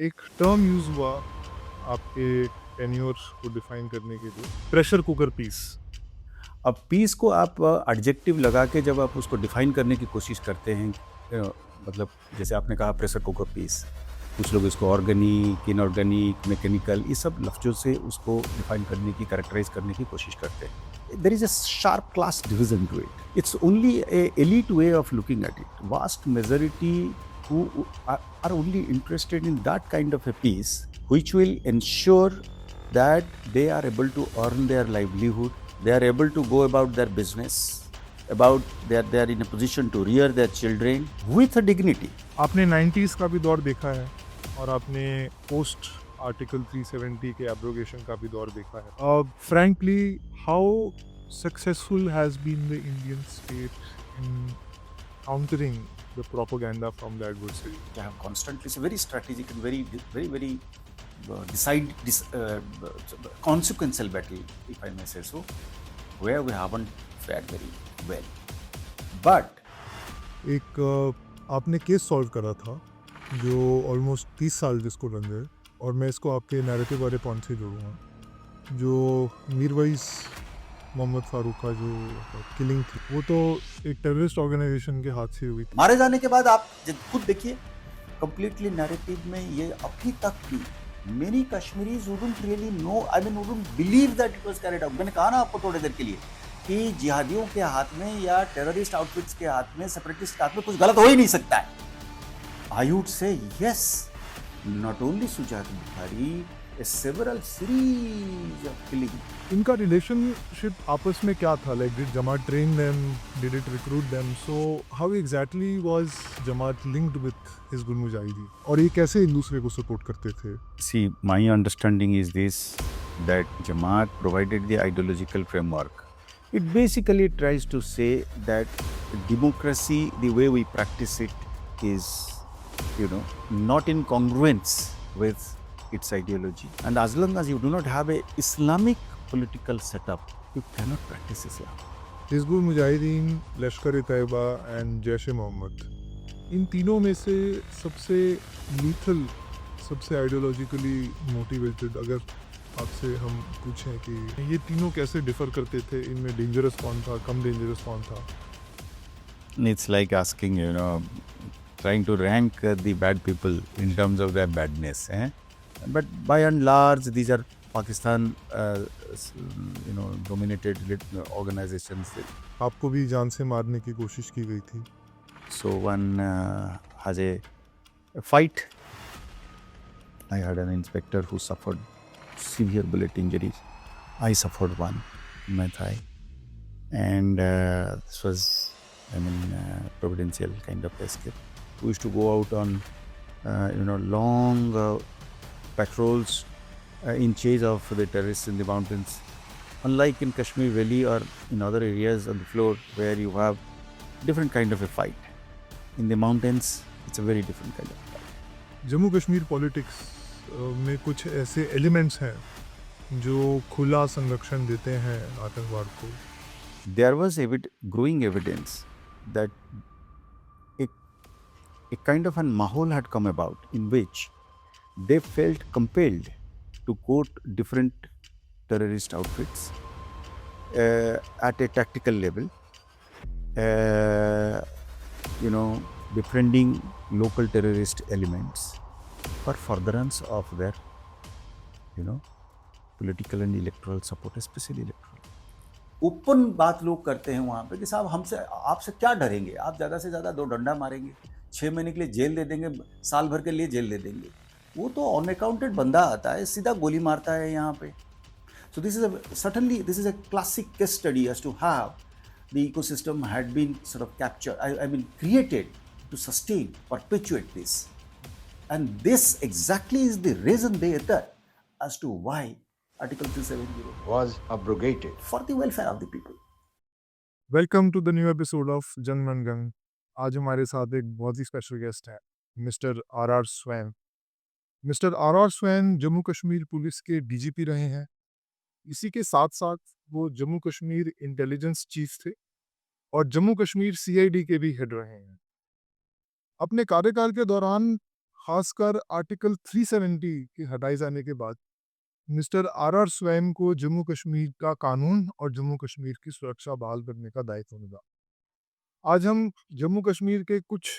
एक term use हुआ आपके टेन्योर को डिफाइन करने के लिए, प्रेशर कुकर पीस। अब पीस को आप एडजेक्टिव लगा के जब आप उसको डिफाइन करने की कोशिश करते हैं, मतलब जैसे आपने कहा प्रेशर कुकर पीस, कुछ लोग इसको ऑर्गेनिक, इनऑर्गेनिक, मैकेनिकल, ये सब लफ्जों से उसको डिफाइन करने की, कैरेक्टराइज करने की कोशिश करते हैं। There is a sharp class division to it. It's only a elite way of looking at it. Vast majority who are only interested in that kind of a piece which will ensure that they are able to earn their livelihood, they are able to go about their business, about they are in a position to rear their children with a dignity. आपने 90s का भी दौर देखा है और आपने post article 370 के abrogation का भी दौर देखा है। Frankly, how successful has been the Indian state in countering the propaganda from the adversary? They have constantly, it's a very strategic and very consequential battle, if I may say so, where we haven't fared very well. But एक आपने case solve करा था जो almost 30 साल जिसको run गए, और मैं इसको आपके नैरेटिव वाले पॉइंट से जोड़ूंगा। जो मीरवाइज मोहम्मद फारूक का जो किलिंग थी, वो तो एक टेररिस्ट ऑर्गेनाइजेशन के हाथ से हुई थी। मारे जाने के बाद आप खुद देखिए, कंप्लीटली नैरेटिव में ये अभी तक भी many Kashmiris wouldn't really know, I mean wouldn't believe that it was carried out. मैंने कहा ना आपको थोड़ी देर के लिए कि जिहादियों के हाथ में या टेररिस्ट आउटफिट्स के हाथ में, सेपरेटिस्ट के हाथ में कुछ गलत हो ही नहीं सकता है। I would say yes, not only Shujaat Bukhari, several series of killing. इनका रिलेशनशिप आपस में क्या था? Like did Jamaat train them, did it recruit them? So how exactly was Jamaat linked with Hizbul Mujahideen, और ये कैसे एक दूसरे को सपोर्ट करते थे? See, my understanding is this, that Jamaat provided the ideological framework. It basically tries to say that democracy, the way we practice it, is, not in congruence with its ideology. And as long as you do not have a Islamic political setup, you cannot practice Islam. Hizbul Mujahideen, Lashkar Taiba and Jaish ए मोहम्मद, इन तीनों में से सबसे lethal, सबसे ideologically motivated, अगर आपसे हम पूछें कि ये तीनों कैसे डिफर करते थे, इनमें डेंजरस कौन था, कम डेंजरस कौन था? It's like asking, trying to rank the bad people in terms of their badness. But by and large, these are Pakistan, dominated organizations. आपको भी जान से मारने की कोशिश की गई थी। So one has a fight. I had an inspector who suffered severe bullet injuries. I suffered one in my thigh. And this was, providential kind of escape. We used to go out on, long patrols in chase of the terrorists in the mountains. Unlike in Kashmir Valley or in other areas on the floor where you have different kind of a fight. In the mountains, it's a very different kind of fight. Jammu Kashmir politics में कुछ ऐसे elements हैं जो खुला संरक्षण देते हैं आतंकवाद को। There was growing evidence that a kind of a mahal had come about in which they felt compelled to quote different terrorist outfits at a tactical level, befriending local terrorist elements for furtherance of their, political and electoral support, especially electoral. Open बात लोग करते हैं वहां पे कि साहब हमसे, आपसे क्या डरेंगे, आप ज़्यादा से ज़्यादा 2 डंडा मारेंगे, 6 महीने के लिए जेल दे देंगे, साल भर के लिए जेल दे देंगे। वो तो अनअकाउंटेड बंदा आता है, सीधा गोली मारता है यहाँ पे। So this is a classic case study as to how the ecosystem had been sort of captured, created to sustain, perpetuate this. And this exactly is the reason they utter as to why Article 370 was abrogated. for the welfare of the people. Welcome to the new episode of Janmangan. आज हमारे साथ एक बहुत ही special guest है, mister R R Swain. Mister R R Swain Jammu Kashmir police के DGP रहे हैं। इसी के साथ साथ वो जम्मू कश्मीर इंटेलिजेंस चीफ थे और जम्मू कश्मीर सीआईडी के भी हेड रहे हैं। अपने कार्यकाल के दौरान खासकर आर्टिकल 370 के हटाए जाने के बाद मिस्टर आर स्वयं को जम्मू कश्मीर का कानून और जम्मू कश्मीर की सुरक्षा बहाल करने का दायित्व मिला। आज हम जम्मू कश्मीर के कुछ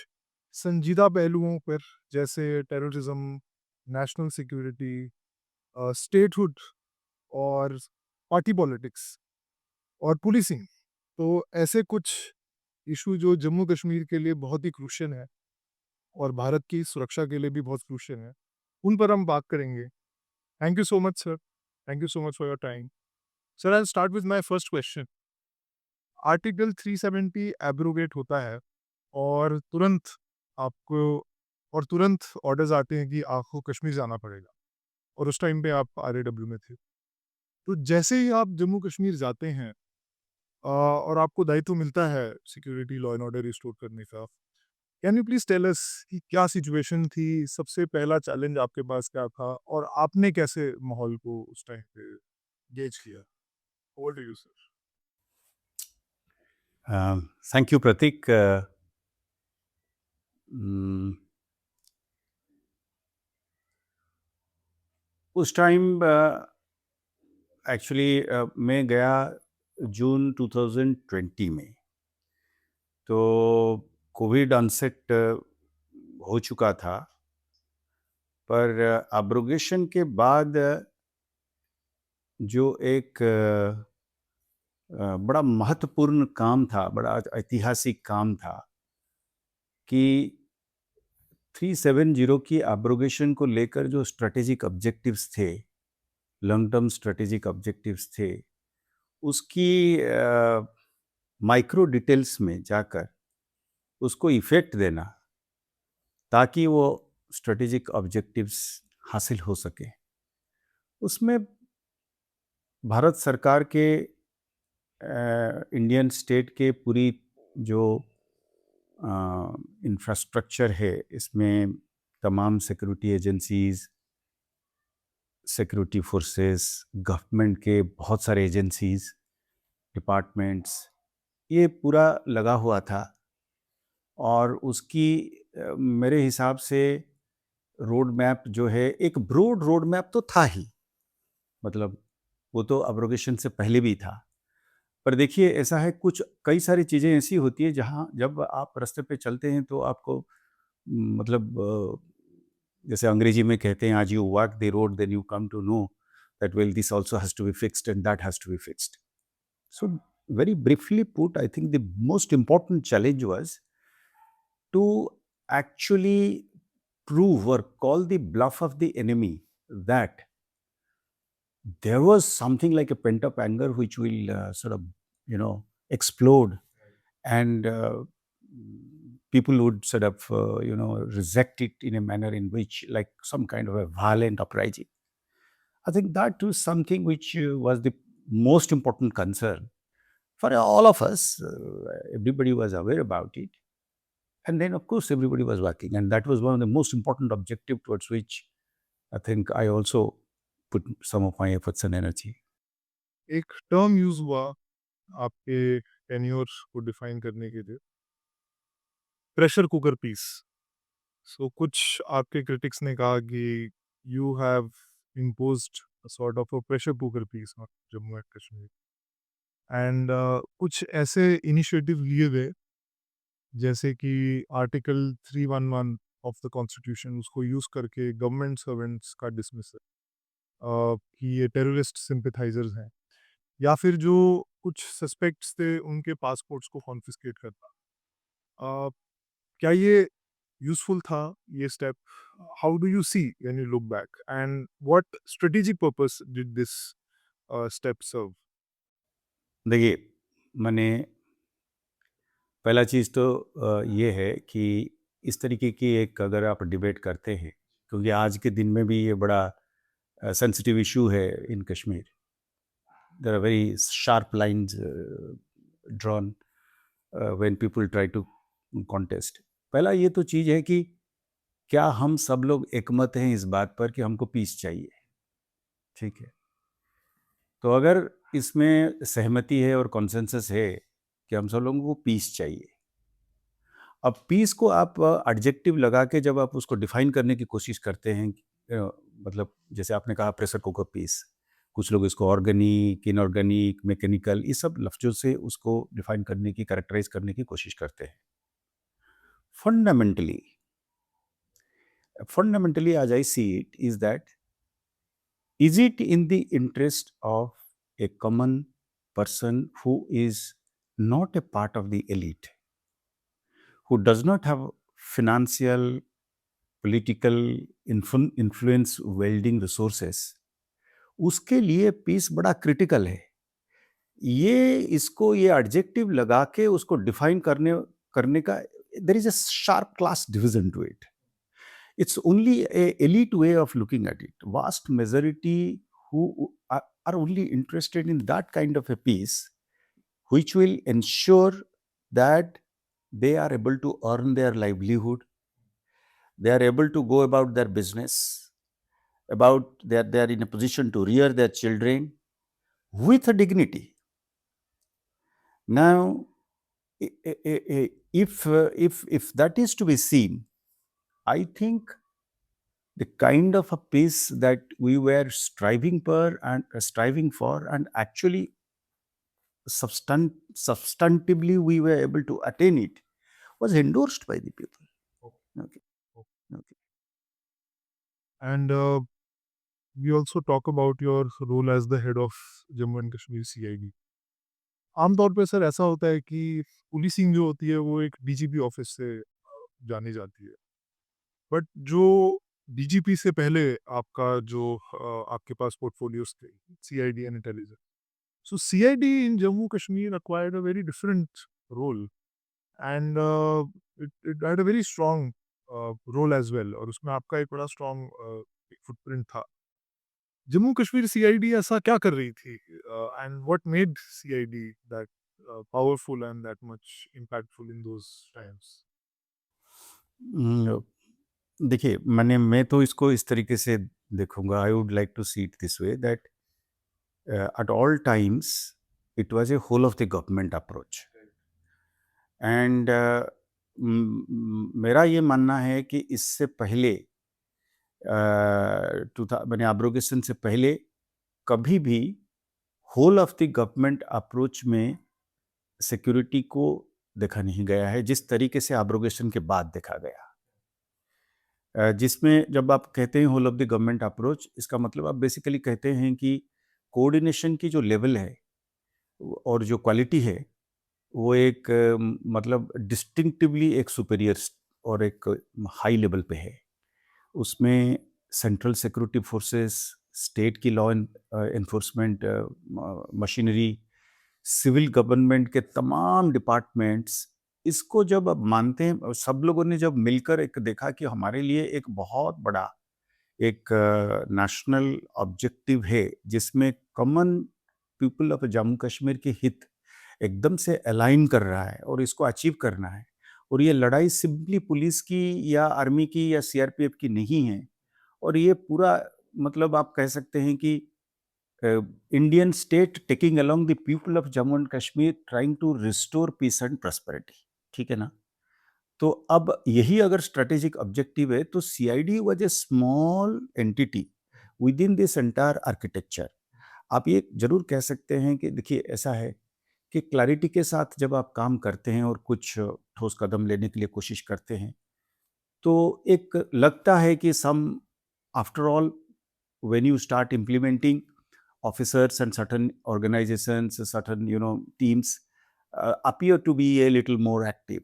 संजीदा पहलुओं पर, जैसे टेररिज्म, नेशनल सिक्योरिटी, स्टेटहुड और पार्टी पॉलिटिक्स और पुलिसिंग, तो ऐसे कुछ इशू जो जम्मू कश्मीर के लिए बहुत ही क्रूशियल है और भारत की सुरक्षा के लिए भी बहुत क्रूशियल है, उन पर हम बात करेंगे। Thank you so much sir, thank you so much for your time. Sir, I start with my first question. Article 370 abrogate होता है और आपको तुरंत ऑर्डर्स आते हैं कि आपको कश्मीर जाना पड़ेगा, और उस टाइम पे आप आरएडब्ल्यू में थे। तो जैसे ही आप जम्मू कश्मीर जाते हैं और आपको दायित्व मिलता है security, law and order restore करने का, can you please tell us कि क्या सिचुएशन थी, सबसे पहला चैलेंज आपके पास क्या था और आपने कैसे माहौल को उस टाइम पे गेज किया? Over to you sir. Thank you Prateek. mm, उस टाइम एक्चुअली मैं गया जून 2020 में, तो कोविड अनसेट हो चुका था। पर अब्रोगेशन के बाद जो एक बड़ा महत्वपूर्ण काम था, बड़ा ऐतिहासिक काम था कि 370 की एब्रोगेशन को लेकर जो स्ट्रेटेजिक ऑब्जेक्टिव्स थे, लॉन्ग टर्म स्ट्रेटेजिक ऑब्जेक्टिव्स थे, उसकी माइक्रो डिटेल्स में जाकर उसको इफेक्ट देना, ताकि वो स्ट्रेटेजिक ऑब्जेक्टिव्स हासिल हो सके। उसमें भारत सरकार के, इंडियन स्टेट के पूरी जो इंफ्रास्ट्रक्चर है, इसमें तमाम security agencies, security forces, government के बहुत सारे एजेंसीज, डिपार्टमेंट्स, ये पूरा लगा हुआ था। और उसकी मेरे हिसाब से रोड मैप जो है, एक ब्रॉड रोड मैप तो था ही, मतलब वो तो अब्रोगेशन से पहले भी था। पर देखिए, ऐसा है, कुछ कई सारी चीज़ें ऐसी होती है जहाँ जब आप रास्ते पे चलते हैं तो आपको मतलब जैसे अंग्रेजी में कहते हैं, आज you walk the road then you come to know that well this also has to be fixed and that has to be fixed. So very briefly put, I think the most important challenge was to actually prove or call the bluff of the enemy that there was something like a pent up anger which will sort of, explode, and people would sort of, reject it in a manner in which, like some kind of a violent uprising. I think that was something which was the most important concern for all of us. Everybody was aware about it. And then, of course, everybody was working. And that was one of the most important objective towards which I think I also put some of my efforts and energy. एक term use हुआ आपके tenure को define करने के लिए, pressure cooker piece. सो कुछ आपके critics ने कहा कि you have imposed sort of a pressure cooker peace on Jammu and Kashmir, and कुछ ऐसे इनिशिएटिव लिए गए जैसे कि आर्टिकल 311 ऑफ द कॉन्स्टिट्यूशन, उसको यूज करके गवर्नमेंट सर्वेंट्स का डिसमिस कि ये टेररिस्ट सिंपथाइजर्स हैं, या फिर जो कुछ सस्पेक्ट्स थे उनके पासपोर्ट्स को कॉन्फिस्केट करना। अ, क्या ये यूजफुल था, ये step? How do you see when you look back, and what strategic purpose did this step serve? देखिए, मैंने पहला चीज़ तो ये है कि इस तरीके की एक अगर आप डिबेट करते हैं, क्योंकि आज के दिन में भी ये बड़ा सेंसिटिव इशू है इन Kashmir. There are very sharp lines drawn when people try to contest. पहला ये तो चीज़ है कि क्या हम सब लोग एकमत हैं इस बात पर कि हमको पीस चाहिए, ठीक है? तो अगर इसमें सहमति है और कॉन्सेंसस है कि हम सब लोगों को पीस चाहिए, अब पीस को आप एडजेक्टिव लगा के जब आप उसको डिफाइन करने की कोशिश करते हैं, मतलब जैसे आपने कहा प्रेशर कुकर पीस, कुछ लोग इसको ऑर्गेनिक, इनऑर्गेनिक, मैकेनिकल, ये सब लफ्जों से उसको डिफाइन करने की, कैरेक्टराइज करने की कोशिश करते हैं। Fundamentally fundamentally as I see it is that, is it in the interest of a common person who is not a part of the elite, who does not have financial, political influence welding resources, उसके लिए piece बड़ा critical है। ये adjective लगा के उसको define करने करने का, there is a sharp class division to it. It's only a elite way of looking at it. Vast majority who are only interested in that kind of a piece, which will ensure that they are able to earn their livelihood, they are able to go about their business, about that they are in a position to rear their children with a dignity. Now, if that is to be seen, I think the kind of a peace that we were striving for and actually substantively we were able to attain it was endorsed by the people. Okay. Okay. And we also talk about your role as the head of Jammu and Kashmir CID. आमतौर पे sir ऐसा होता है कि policing जो होती है वो एक डीजीपी ऑफिस से जानी जाती है। बट जो डीजीपी से पहले आपका जो आपके पास पोर्टफोलियोज थे, CID and intelligence, so CID in Jammu Kashmir acquired a very different role and it had a very strong role as well, और उसमें आपका एक बड़ा स्ट्रॉन्ग फुटप्रिंट था। जम्मू कश्मीर सीआईडी ऐसा क्या कर रही थी and what made CID that powerful and that much impactful in those times? Mm, देखिए, मैं तो इसको इस तरीके से देखूंगा, I would like to see it this way that at all times it was a whole of the government approach. And मेरा ये मानना है कि इससे पहले मैंने एब्रोगेशन से पहले कभी भी whole of the government approach में सिक्योरिटी को देखा नहीं गया है जिस तरीके से एब्रोगेशन के बाद देखा गया। जिसमें जब आप कहते हैं whole of the government approach, इसका मतलब आप बेसिकली कहते हैं कि कोऑर्डिनेशन की जो लेवल है और जो क्वालिटी है वो एक मतलब डिस्टिंक्टिवली एक सुपीरियर और एक हाई लेवल पे है। उसमें सेंट्रल सिक्योरिटी फोर्सेस, स्टेट की law enforcement machinery, civil government के तमाम डिपार्टमेंट्स, इसको जब अब मानते हैं, सब लोगों ने जब मिलकर एक देखा कि हमारे लिए एक बहुत बड़ा एक नेशनल ऑब्जेक्टिव है जिसमें common people of Jammu Kashmir के हित एकदम से अलाइन कर रहा है और इसको अचीव करना है, और ये लड़ाई सिंपली पुलिस की या आर्मी की या सीआरपीएफ की नहीं है, और ये पूरा मतलब आप कह सकते हैं कि Indian state taking along the people of Jammu and Kashmir trying to restore peace and prosperity. ठीक है ना? तो अब यही अगर स्ट्रेटेजिक ऑब्जेक्टिव है तो CID was a small entity with in this entire architecture. आप ये जरूर कह सकते हैं कि देखिए ऐसा है कि क्लैरिटी के साथ जब आप काम करते हैं और कुछ ठोस कदम लेने के लिए कोशिश करते हैं तो एक लगता है कि some after all when you start implementing, officers and certain organizations, certain teams appear to be a little more active.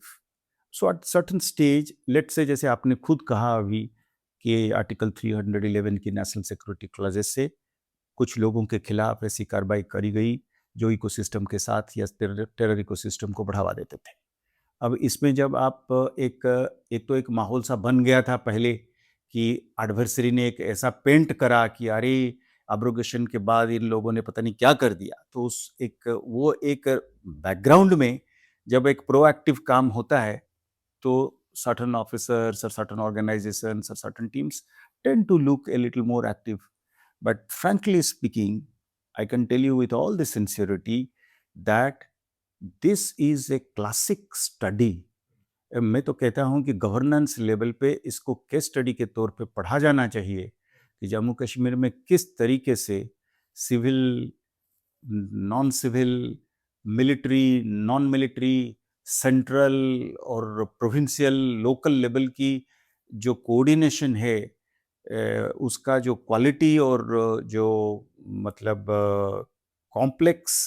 So at certain stage, let's say जैसे आपने खुद कहा अभी कि आर्टिकल 311 की नेशनल सिक्योरिटी क्लॉजेस से कुछ लोगों के खिलाफ ऐसी कार्रवाई करी गई जो इकोसिस्टम के साथ या टेरर इकोसिस्टम को बढ़ावा देते थे। अब इसमें जब आप एक तो एक माहौल सा बन गया था पहले कि एडवर्सरी ने एक ऐसा पेंट करा कि अरे एब्रोगेशन के बाद इन लोगों ने पता नहीं क्या कर दिया, तो वो एक बैकग्राउंड में जब एक प्रोएक्टिव काम होता है तो certain officers or certain organizations or certain teams tend to look a little more active. But frankly speaking, I can tell you with all the sincerity that this is a classic study मैं तो कहता हूँ कि governance level पे इसको case study के तौर पे पढ़ा जाना चाहिए कि जम्मू कश्मीर में किस तरीके से civil, non civil, military, non military, central और प्रोविंशियल, लोकल लेवल की जो कोऑर्डिनेशन है, उसका जो क्वालिटी और जो मतलब कॉम्प्लेक्स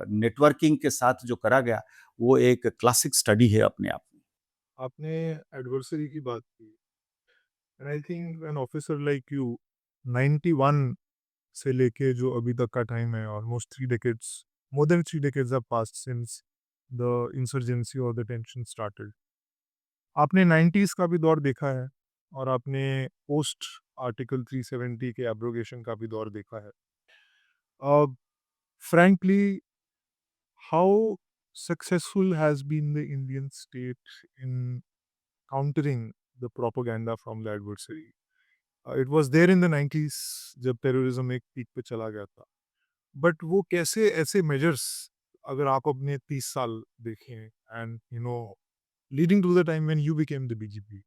नेटवर्किंग के साथ जो करा गया, वो एक क्लासिक स्टडी है अपने आप में। आपने एडवर्सरी की बात की and I think an officer like you 91 से लेके जो अभी तक का टाइम है almost 3 decades, more than 3 decades have passed since the insurgency or the tension started. आपने 90s का भी दौर देखा है और आपने पोस्ट आर्टिकल 370 के एब्रोगेशन का भी दौर देखा है. Frankly, how successful has been the Indian state in countering the propaganda from the adversary? It was there in the 90s जब टेररिज्म एक पीक पे चला गया था. बट वो कैसे ऐसे मेजर्स, अगर आप अपने 30 साल देखें and leading to the time when you became the BJP,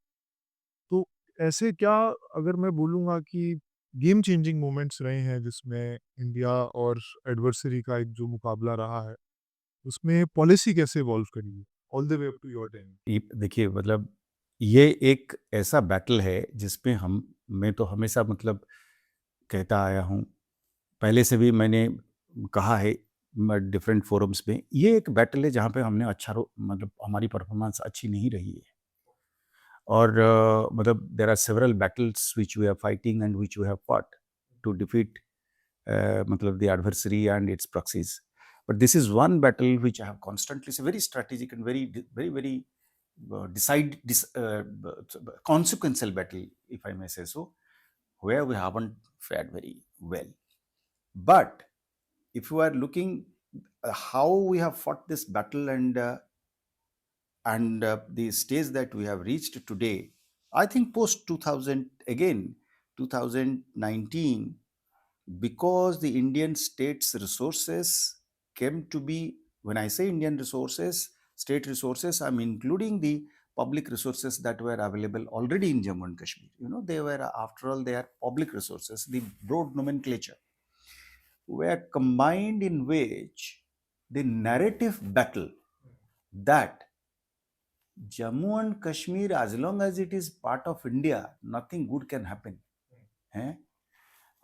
तो ऐसे क्या, अगर मैं बोलूँगा कि गेम चेंजिंग मोमेंट्स रहे हैं जिसमें इंडिया और एडवर्सरी का एक जो मुकाबला रहा है, उसमें पॉलिसी कैसे इवॉल्व करी है all the way up to your time? ये देखिए, मतलब ये एक ऐसा बैटल है जिसमें मैं तो हमेशा मतलब कहता आया हूँ, पहले से भी मैंने कहा है डिफरेंट फोरम्स में, ये एक बैटल है जहाँ पे हमने मतलब हमारी परफॉर्मेंस अच्छी नहीं रही है। और मतलब there are several battles which we are fighting and which we have fought to defeat मतलब the adversary and its proxies, but this is one battle which I have constantly, very strategic and very very very consequential battle, if I may say so, where we haven't fared very well. But if you are looking how we have fought this battle and the stage that we have reached today, I think post 2000 again 2019, because the Indian state's resources came to be, when I say Indian resources, state resources, I'm including the public resources that were available already in Jammu and Kashmir. They were, after all, they are public resources. The broad nomenclature were combined in which the narrative battle that Jammu and Kashmir, as long as it is part of India, nothing good can happen. Eh?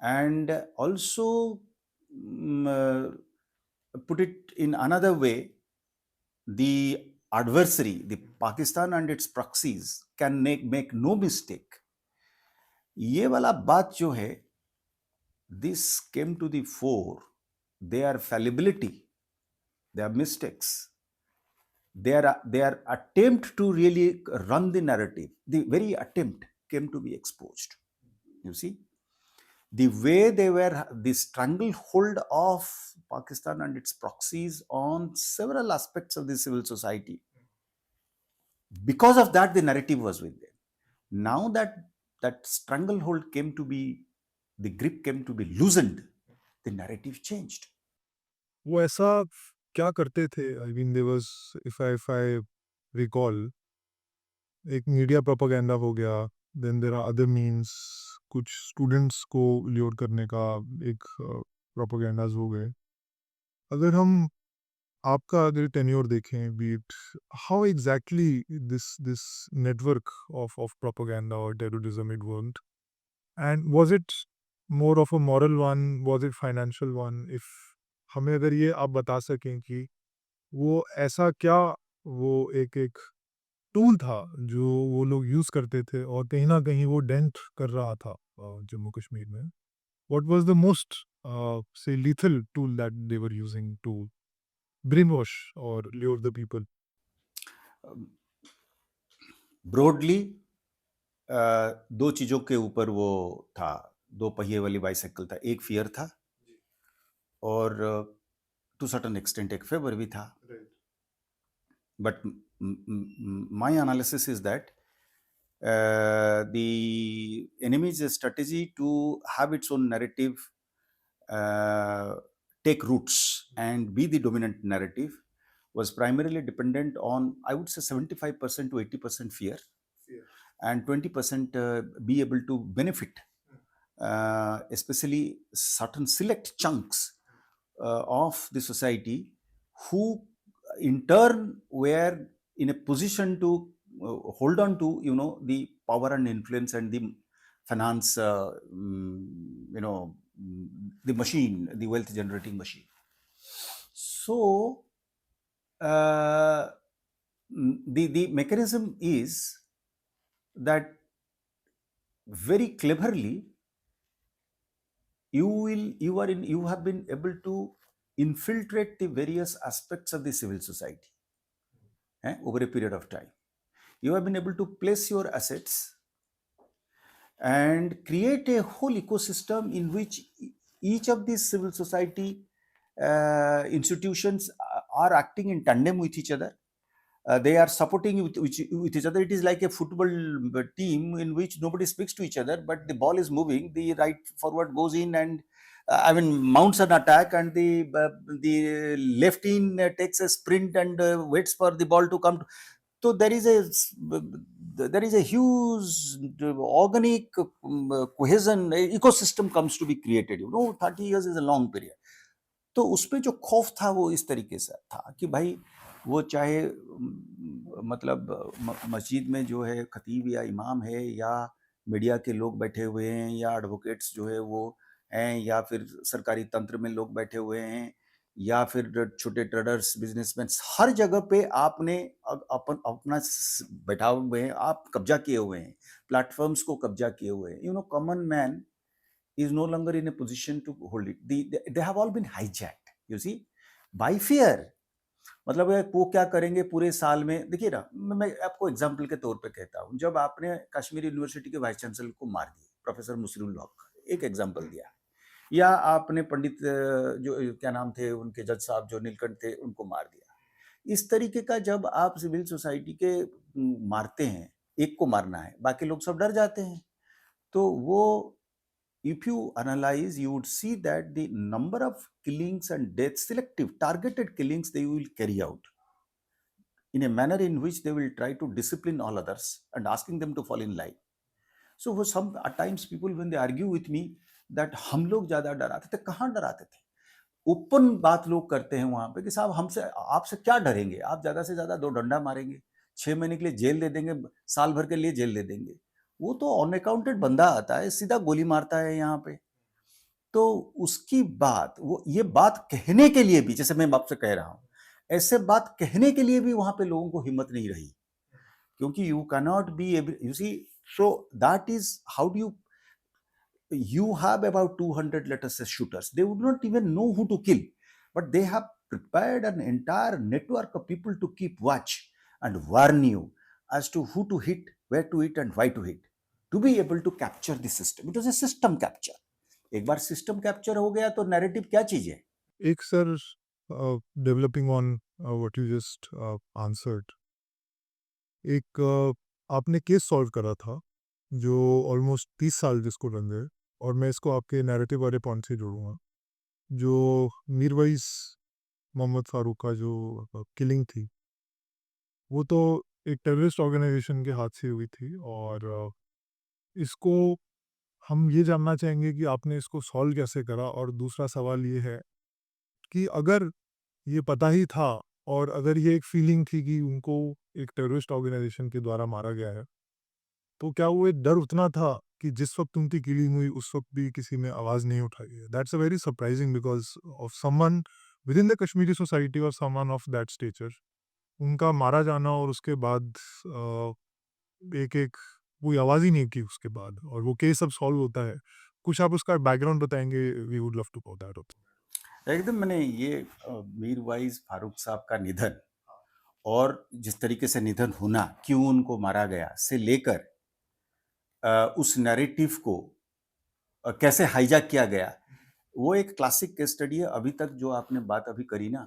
And also, put it in another way, the adversary, the Pakistan and its proxies, can make no mistake. ये वाला बात जो है, this came to the fore. Their fallibility, their mistakes, their attempt to really run the narrative, the very attempt came to be exposed. You see, the way they were, the stranglehold of Pakistan and its proxies on several aspects of the civil society. Because of that, the narrative was with them. Now that stranglehold came to be, the grip came to be loosened, the narrative changed. वो ऐसा क्या करते थे? I mean there was, if I recall, एक media propaganda हो गया, then there are other means, कुछ students को ल्योर करने का एक प्रोपेगेंडाज हो गए. अगर हम आपका अगर टेन्योर देखें, be it, how exactly this this network of propaganda और terrorism it worked, and was it more of a moral one, was it financial one? If हमें अगर ये आप बता सकें कि वो ऐसा क्या, वो एक एक टूल था जो वो लोग यूज़ करते थे और कहीं न कहीं वो डेंट कर रहा था जम्मू कश्मीर में. What was the most say lethal tool that they were using to brainwash or lure the people? Broadly दो चीजों के ऊपर वो था, दो पहिए वाली बाइसाइकिल था. एक फियर था और टू सर्टन एक्सटेंट एक फेवर भी था. But my analysis is that the enemy's strategy to have its own narrative take roots and be the dominant narrative was primarily dependent on, I would say, 75% to 80% fear, and 20% be able to benefit, especially certain select chunks of the society, who in turn were in a position to hold on to, the power and influence and the finance, the machine, the wealth generating machine. So the mechanism is that very cleverly you have been able to infiltrate the various aspects of the civil society over a period of time. You have been able to place your assets and create a whole ecosystem in which each of these civil society institutions are acting in tandem with each other. They are supporting with each other. It is like a football team in which nobody speaks to each other, but the ball is moving. The right forward goes in and mounts an attack, and the left in takes a sprint and waits for the ball to come. So there is a huge organic cohesion ecosystem comes to be created. 30 years is a long period. तो उसपे जो खौफ था वो इस तरीके से था कि भाई वो चाहे मतलब मस्जिद में जो है खतीब या इमाम है, या मीडिया के लोग बैठे हुए हैं, या एडवोकेट्स जो है वो हैं, या फिर सरकारी तंत्र में लोग बैठे हुए हैं, या फिर छोटे ट्रेडर्स, बिजनेसमैन, हर जगह पे आपने अपना बैठा हुए हैं, आप कब्जा किए हुए हैं, प्लेटफॉर्म्स को कब्जा किए हुए हैं. Common man is no longer in a position to hold it. They have all been hijacked, you see, by fear. मतलब वो क्या करेंगे पूरे साल में. देखिए ना, मैं आपको एग्जांपल के तौर पे कहता हूँ, जब आपने कश्मीर यूनिवर्सिटी के वाइस चांसलर को मार दिया, प्रोफेसर मुसरुल हक, एक एग्जांपल दिया, या आपने पंडित जो क्या नाम थे उनके, जज साहब जो नीलकंठ थे, उनको मार दिया. इस तरीके का जब आप सिविल सोसाइटी के मारते हैं, एक को मारना है, बाकी लोग सब डर जाते हैं. तो वो if you analyze, you would see that the number of killings and deaths, selective, targeted killings, they will carry out in a manner in which they will try to discipline all others and asking them to fall in line. So for some, at times people, when they argue with me that हम लोग ज्यादा डराते थे, कहाँ डराते थे? Open बात लोग करते हैं वहां पे कि साहब हमसे, आपसे क्या डरेंगे? आप ज्यादा से ज्यादा 2 डंडा मारेंगे, 6 महीने के लिए जेल दे देंगे, साल भर के लिए जेल दे देंगे. वो तो अनअकाउंटेड बंदा आता है, सीधा गोली मारता है यहाँ पे. तो उसकी बात, वो ये बात कहने के लिए भी, जैसे मैं आपसे कह रहा हूं, ऐसे बात कहने के लिए भी वहां पे लोगों को हिम्मत नहीं रही, क्योंकि you can not be able, you see. So that is how do you have about 200, let us say, shooters. They would not even know who to kill, but they have prepared an entire network of people to keep watch and warn you as to who to hit, where to hit, and why to hit, to be able to capture the system. It was a system capture. एक बार system capture हो गया तो narrative क्या चीज है? एक sir, developing on what you just answered, एक आपने केस सॉल्व करा था जो ऑलमोस्ट 30 साल जिसको रन गए, और मैं इसको आपके नैरेटिव वाले पॉइंट से जोड़ूंगा. जो मीरवाइज मोहम्मद फारूक का जो किलिंग थी, वो तो एक टेररिस्ट ऑर्गेनाइजेशन के हाथ से हुई थी, और इसको हम ये जानना चाहेंगे कि आपने इसको सॉल्व कैसे करा. और दूसरा सवाल ये है कि अगर ये पता ही था, और अगर ये एक फीलिंग थी कि उनको एक टेररिस्ट ऑर्गेनाइजेशन के द्वारा मारा गया है, तो क्या वो एक डर उतना था कि जिस वक्त उनकी किलिंग हुई उस वक्त भी किसी ने आवाज़ नहीं उठाई है? That's a very surprising because of someone with in the Kashmiri society और समवन ऑफ दैट स्टेचर, उनका मारा जाना, और उसके बाद एक कोई आवाज़ ही नहीं की उसके बाद, और वो केस अब सॉल्व होता है. कुछ आप उसका बैकग्राउंड बताएंगे? We would love to know that. एकदम. मैंने ये मीरवाइज फारूक साहब का निधन, और जिस तरीके से निधन होना, क्यों उनको मारा गया, से लेकर उस नैरेटिव को कैसे हाईजैक किया गया, वो एक क्लासिक केस स्टडी है. अभी तक जो आपने बात अभी करी ना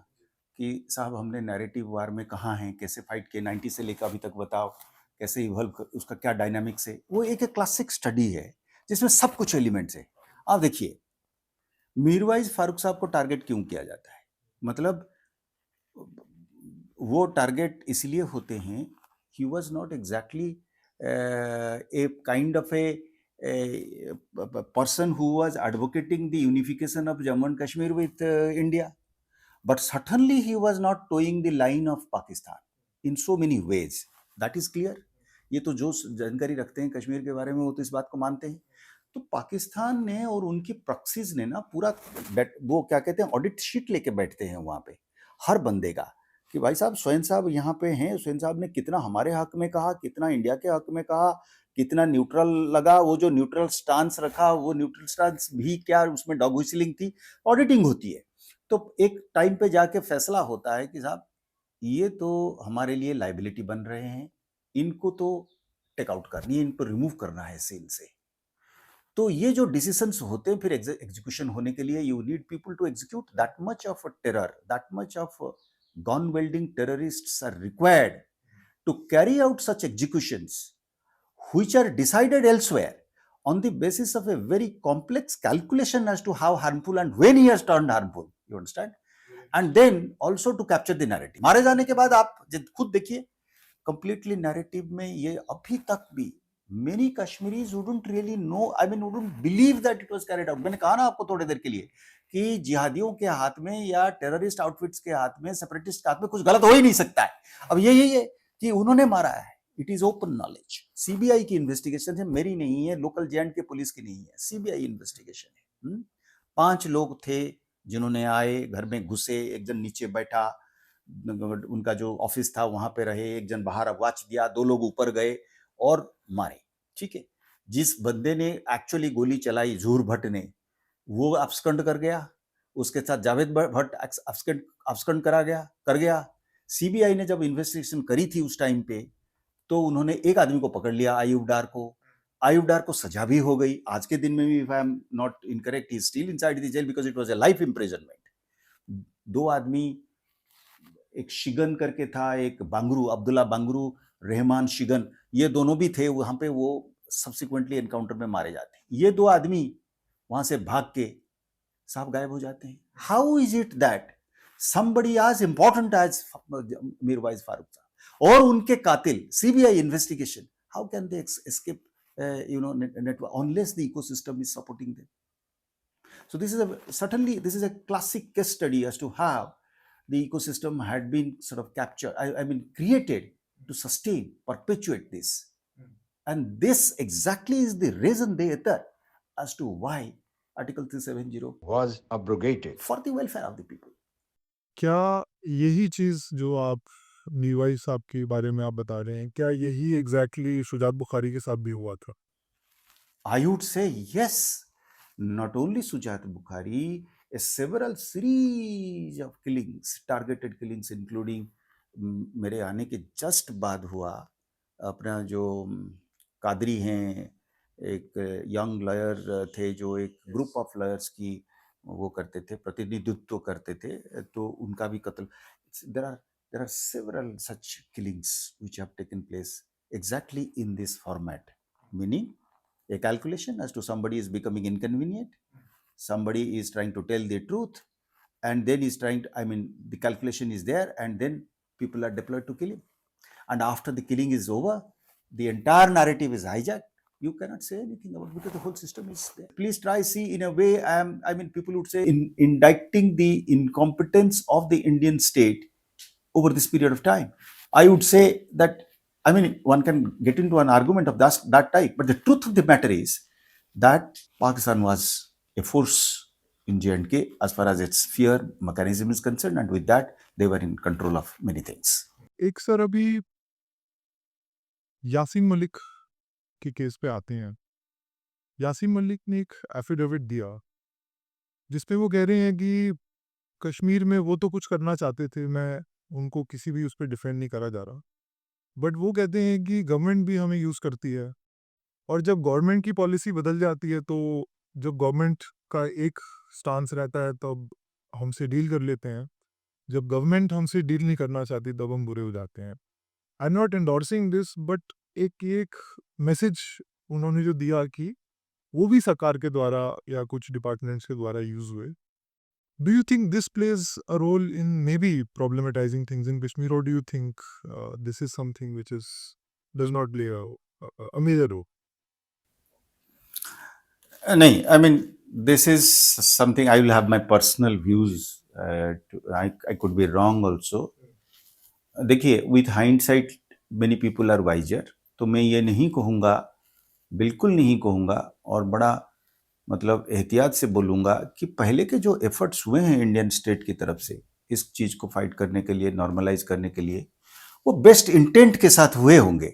कि साहब हमने नैरेटिव वार में कहाँ हैं, कैसे फाइट किए, 90 से लेकर अभी तक बताओ कैसे इवॉल्व, उसका क्या डायनामिक्स है, वो एक क्लासिक स्टडी है जिसमें सब कुछ एलिमेंट्स है. आप देखिए, मीरवाइज फारूक साहब को टारगेट क्यों किया जाता है? मतलब वो टारगेट इसलिए होते हैं, he was not exactly a kind of A person who was advocating the unification of Jammu and Kashmir with India. But certainly he was not towing the line of Pakistan in so many ways. That is clear. ये तो जो जानकारी रखते हैं कश्मीर के बारे में वो तो इस बात को मानते हैं. तो पाकिस्तान ने और उनकी प्रॉक्सीज ने ना पूरा वो क्या कहते हैं ऑडिट शीट लेके बैठते हैं वहां पे हर बंदे का कि भाई साहब स्वयं साहब यहाँ पे हैं, स्वयं साहब ने कितना हमारे हक में कहा, कितना इंडिया के हक में कहा, कितना न्यूट्रल लगा, वो जो न्यूट्रल स्टांस रखा वो न्यूट्रल स्टांस भी क्या उसमें डॉग व्हिस्टलिंग थी. ऑडिटिंग होती है तो एक टाइम पे जाके फैसला होता है कि साहब ये तो हमारे लिए लाइबिलिटी बन रहे हैं, इनको तो टेक आउट करनी है, इनको रिमूव करना है सीन से. तो ये जो डिसीजंस होते हैं फिर एग्जीक्यूशन होने के लिए you need people to execute. That much of terror, that much of gun wielding terrorists are required to carry out such executions which are decided elsewhere on the basis of a very complex calculation as to how harmful and when he has turned harmful. You understand? And then also to capture the narrative. मारे जाने के बाद आप खुद देखिए completely narrative में ये अभी तक भी many Kashmiris wouldn't really know, I mean wouldn't believe that it was carried out. मैंने कहा ना आपको थोड़ी देर के लिए कि जिहादियों के हाथ में या टेररिस्ट आउटफिट्स के हाथ में, सेपरेटिस्ट के हाथ में कुछ गलत हो ही नहीं सकता है. अब यही है कि उन्होंने मारा है. It is open knowledge. CBI की इन्वेस्टिगेशन है, मेरी नहीं है, लोकल जेएंड के पुलिस की नहीं है, सीबीआई इन्वेस्टिगेशन है. 5 लोग थे जिन्होंने आए, घर में घुसे, एक जन नीचे बैठा, उनका जो ऑफिस था वहां पे रहे, एक जन बाहर वॉच दिया, 2 लोग ऊपर गए और मारे. ठीक है. जिस बंदे ने एक्चुअली गोली चलाई, जहूर भट्ट ने, वो अब्सकंड कर गया. उसके साथ जावेद भट्ट अब्सकंड कर गया. सीबीआई ने जब इन्वेस्टिगेशन करी थी उस टाइम पे तो उन्होंने एक आदमी को पकड़ लिया, आयुब डार को. आयुब डार को सजा भी हो गई. आज के दिन में भी if I am not incorrect he still inside the jail because it was a life imprisonment. 2 आदमी, एक शिगन करके था, एक बांगरू, अब्दुल्ला बांगरू, रहमान शिगन, ये दोनों भी थे वहां पे. वो सब्सिक्वेंटली एनकाउंटर में मारे जाते हैं. ये 2 आदमी वहां से भाग के साहब गायब हो जाते हैं. How is it that somebody as important as Mirwaiz Farooq साहब और उनके कातिल, CBI investigation, how can they escape network unless the ecosystem is supporting them? So this is a classic case study as to how the ecosystem had been sort of captured, I mean created to sustain, perpetuate this. And this exactly is the reason they utter as to why Article 370 was abrogated. for the welfare of the people. क्या यही चीज़ जो आप मीरवाइज साहब के बारे में आप बता रहे हैं, क्या यही एग्जैक्टली शुजात बुखारी के साथ भी हुआ था? I would say yes. Not only Sujat Bukhari, a several series of killings, targeted killings, including मेरे आने के जस्ट बाद हुआ अपना जो कादरी हैं, एक यंग लॉयर थे जो एक ग्रुप ऑफ लॉयर्स की वो करते थे, प्रतिनिधित्व करते थे, तो उनका भी कत्ल. There are several such killings which have taken place exactly in this format, meaning a calculation as to somebody is becoming inconvenient, somebody is trying to tell the truth, and then is trying to, I mean, the calculation is there, and then people are deployed to kill him. And after the killing is over, the entire narrative is hijacked. You cannot say anything about it because the whole system is there. Please try see in a way, I mean, people would say indicting the incompetence of the Indian state over this period of time. I would say that, I mean, one can get into an argument of that type, but the truth of the matter is that Pakistan was a force in J&K as far as its fear mechanism is concerned, and with that, they were in control of many things. एक sir अभी यासीन मलिक के case पे आते हैं. यासीन मलिक ने एक affidavit दिया जिसमें वो कह रहे हैं कि कश्मीर में वो तो कुछ करना चाहते थे, मैं उनको किसी भी उस पर डिफेंड नहीं करा जा रहा, बट वो कहते हैं कि गवर्नमेंट भी हमें यूज़ करती है और जब गवर्नमेंट की पॉलिसी बदल जाती है तो जब गवर्नमेंट का एक स्टांस रहता है तब हमसे डील कर लेते हैं, जब गवर्नमेंट हमसे डील नहीं करना चाहती तब हम बुरे हो जाते हैं. आई am not endorsing this, but एक मैसेज उन्होंने जो दिया कि वो भी सरकार के द्वारा या कुछ डिपार्टमेंट्स के द्वारा यूज़ हुए, Do you think this plays a role in maybe problematizing things in Kashmir, or do you think this is something which does not play a major role? नहीं, I mean, this is something I will have my personal views. I could be wrong also. देखिए, with hindsight many people are wiser, तो मैं ये नहीं कहूँगा, बिल्कुल नहीं कहूँगा, और बड़ा मतलब एहतियात से बोलूँगा कि पहले के जो एफर्ट्स हुए हैं इंडियन स्टेट की तरफ से इस चीज़ को फाइट करने के लिए, नॉर्मलाइज करने के लिए, वो बेस्ट इंटेंट के साथ हुए होंगे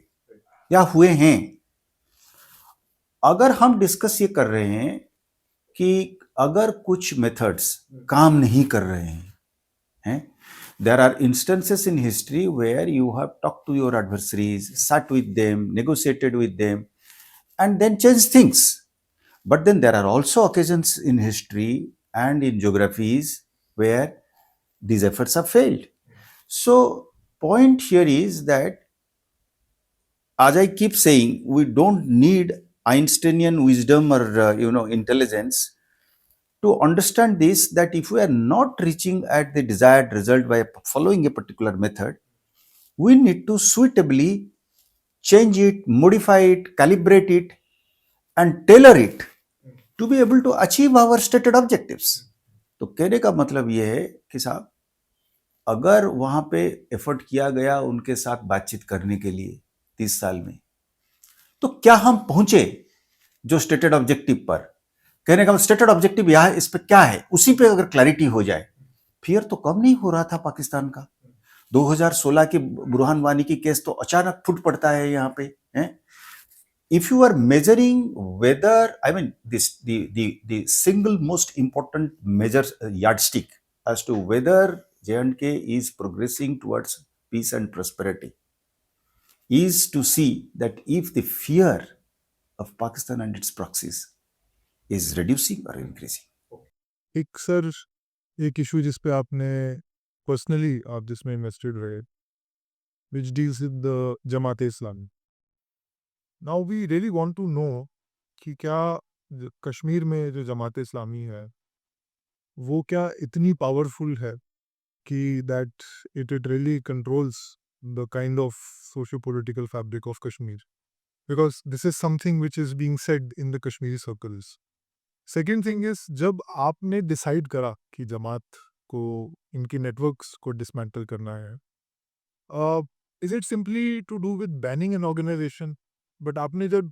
या हुए हैं। अगर हम डिस्कस ये कर रहे हैं कि अगर कुछ मेथड्स काम नहीं कर रहे हैं, there are instances in history where you have talked to your adversaries, sat with them, negotiated with them, and then changed things. But then there are also occasions in history and in geographies where these efforts have failed. So, point here is that, as I keep saying, we don't need Einsteinian wisdom or intelligence to understand this, that if we are not reaching at the desired result by following a particular method, we need to suitably change it, modify it, calibrate it, and tailor it to be able to achieve our stated objectives. तो कहने का मतलब ये है कि साहब, अगर वहां पे एफर्ट किया गया उनके साथ बातचीत करने के लिए 30 साल में, तो क्या हम पहुंचे जो स्टेटेड ऑब्जेक्टिव पर? कहने का स्टेटेड ऑब्जेक्टिव यह है, इस पे क्या है, उसी पे अगर क्लैरिटी हो जाए, फिर तो कम नहीं हो रहा था पाकिस्तान का। 2016 की बुरहान वानी की केस तो अचानक फुट पड़ता है यहाँ पे, हैं? If you are measuring whether, I mean, the single most important measure, yardstick as to whether J&K is progressing towards peace and prosperity is to see that if the fear of Pakistan and its proxies is reducing or increasing. एक sir एक issue जिस पे आपने personally आप जिसमें invested रहे, which deals with the Jamaat Islami. Now we really want to know कि क्या कश्मीर में जो जमात इस्लामी है वो क्या इतनी पावरफुल है कि that it really controls the kind of socio-political fabric of Kashmir, because this is something which is being said in the Kashmiri circles. Second thing is, जब आपने डिसाइड करा कि जमात को इनकी नेटवर्क्स को डिसमेंटल करना है, is it simply to do with banning an organisation? But आपने जब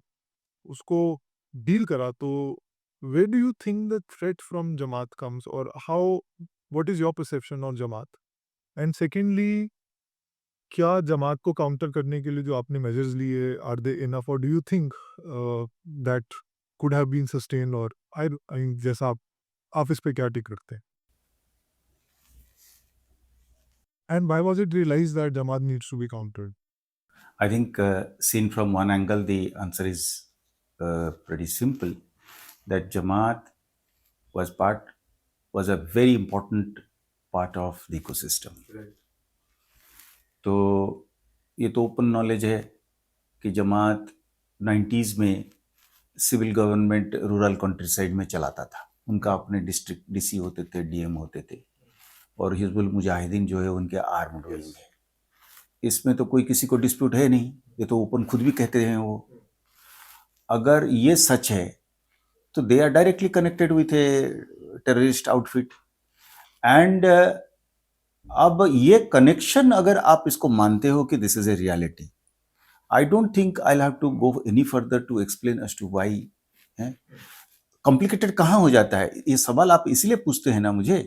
उसको डील करा तो where do you think the threat from Jamaat comes, or what is your perception on Jamaat? And secondly, क्या जमात को काउंटर करने के लिए जो आपने मेजर्स लिए आर दे इनफ, और do you think that could have been sustain, और आई जैसा आप इस पे क्या टिक रखते हैं? And why was it realised that Jamaat needs to be countered? I think, seen from one angle, the answer is pretty simple. That Jamaat was a very important part of the ecosystem. Right. तो ये तो open knowledge है कि Jamaat 90s में civil government rural countryside में चलाता था, उनका अपने डिस्ट्रिक्ट डीसी होते थे, डीएम होते थे, और हिजबुल मुजाहिदीन जो है उनके आर्म्ड विंग है। इसमें तो कोई किसी को डिस्प्यूट है नहीं, ये तो ओपन खुद भी कहते हैं वो। अगर ये सच है तो they are directly connected with a terrorist outfit, and अब ये कनेक्शन अगर आप इसको मानते हो कि this is a reality, I don't think I have to go any further to explain as to why. Complicated कहाँ हो जाता है? ये सवाल आप इसलिए पूछते हैं ना मुझे,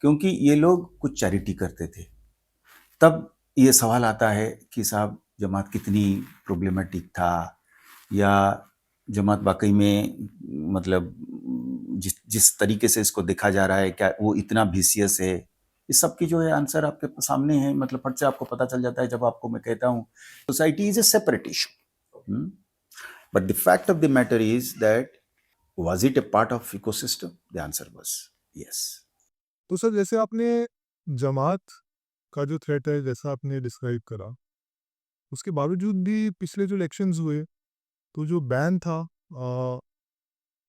क्योंकि ये लोग कुछ चैरिटी करते थे, तब ये सवाल आता है कि साहब जमात कितनी प्रॉब्लमेटिक था, या जमात वाकई में मतलब जिस तरीके से इसको देखा जा रहा है क्या वो इतना विशियस है? इस सब की जो है आंसर आपके सामने है, मतलब फट से आपको पता चल जाता है जब आपको मैं कहता हूँ society is a separate issue, but the fact of the matter is that was it A part of ecosystem? The answer was yes. तो सर जैसे आपने जमात का जो थ्रेट है जैसा आपने डिस्क्राइब करा, उसके बावजूद भी पिछले जो इलेक्शंस हुए तो जो बैन था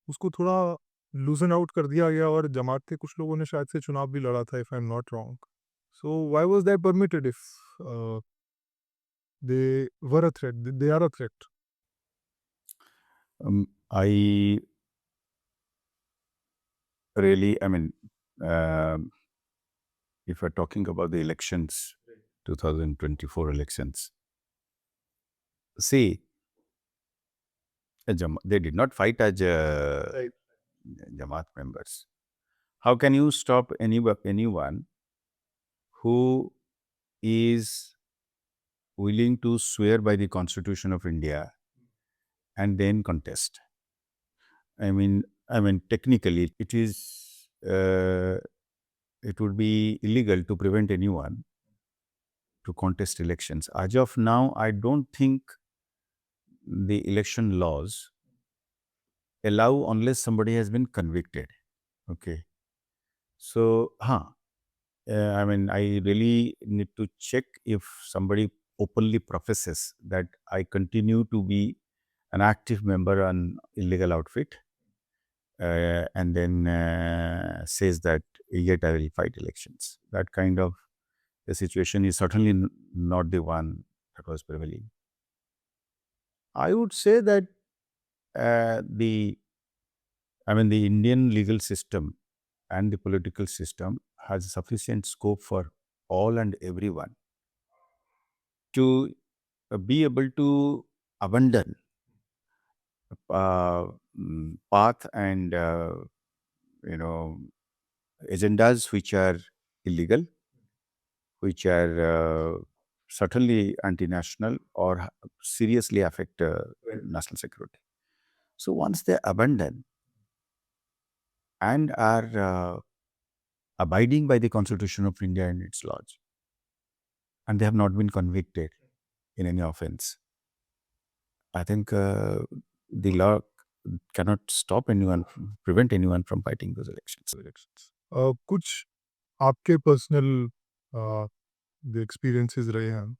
उसको थोड़ा लूजन आउट कर दिया गया और जमात के कुछ लोगों ने शायद से चुनाव भी लड़ा था, if I am not wrong. So why was that permitted if they were a threat, they are a threat? I really, I mean, if we're talking about the elections, 2024 elections, see, they did not fight as Right. Jamaat members. How can you stop anyone who is willing to swear by the Constitution of India and then contest? I mean, technically, it would be illegal to prevent anyone to contest elections. As of now, I don't think the election laws allow unless somebody has been convicted. Okay. So, I mean, I really need to check if somebody openly professes that I continue to be an active member on illegal outfit, and then says that yet I will fight elections. That kind of a situation is certainly not the one that was prevailing. I would say that the Indian legal system and the political system has sufficient scope for all and everyone to be able to abandon path and agendas which are illegal, which are certainly anti-national or seriously affect national security. So once they abandon and are abiding by the Constitution of India and its laws, and they have not been convicted in any offense, I think the law cannot stop anyone, prevent anyone from fighting those elections. कुछ आपके personal जो experiences रहे हैं,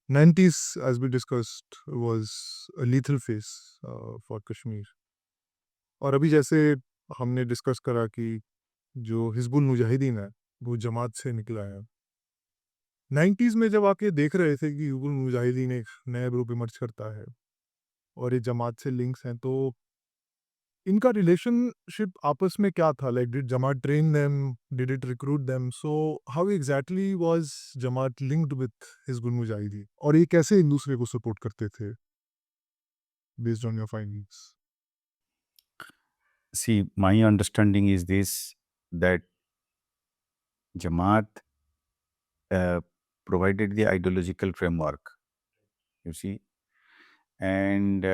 90s as we discussed was a lethal phase for Kashmir, और अभी जैसे हमने discuss करा कि जो हिजबुल मुजाहिदीन है वो जमात से निकला है। 90s में जब आके देख रहे थे कि हिजबुल मुजाहिदीन एक नया ग्रुप इमर्ज करता है और ये जमात से लिंक्स हैं, तो इनका रिलेशनशिप आपस में क्या था? Like did Jamaat train them, did it recruit them? So how exactly was Jamaat linked with Hizbul Mujahideen, और ये कैसे एक दूसरे को सपोर्ट करते थे based on your findings? See, my understanding is this, that Jamaat provided the ideological framework, you see, and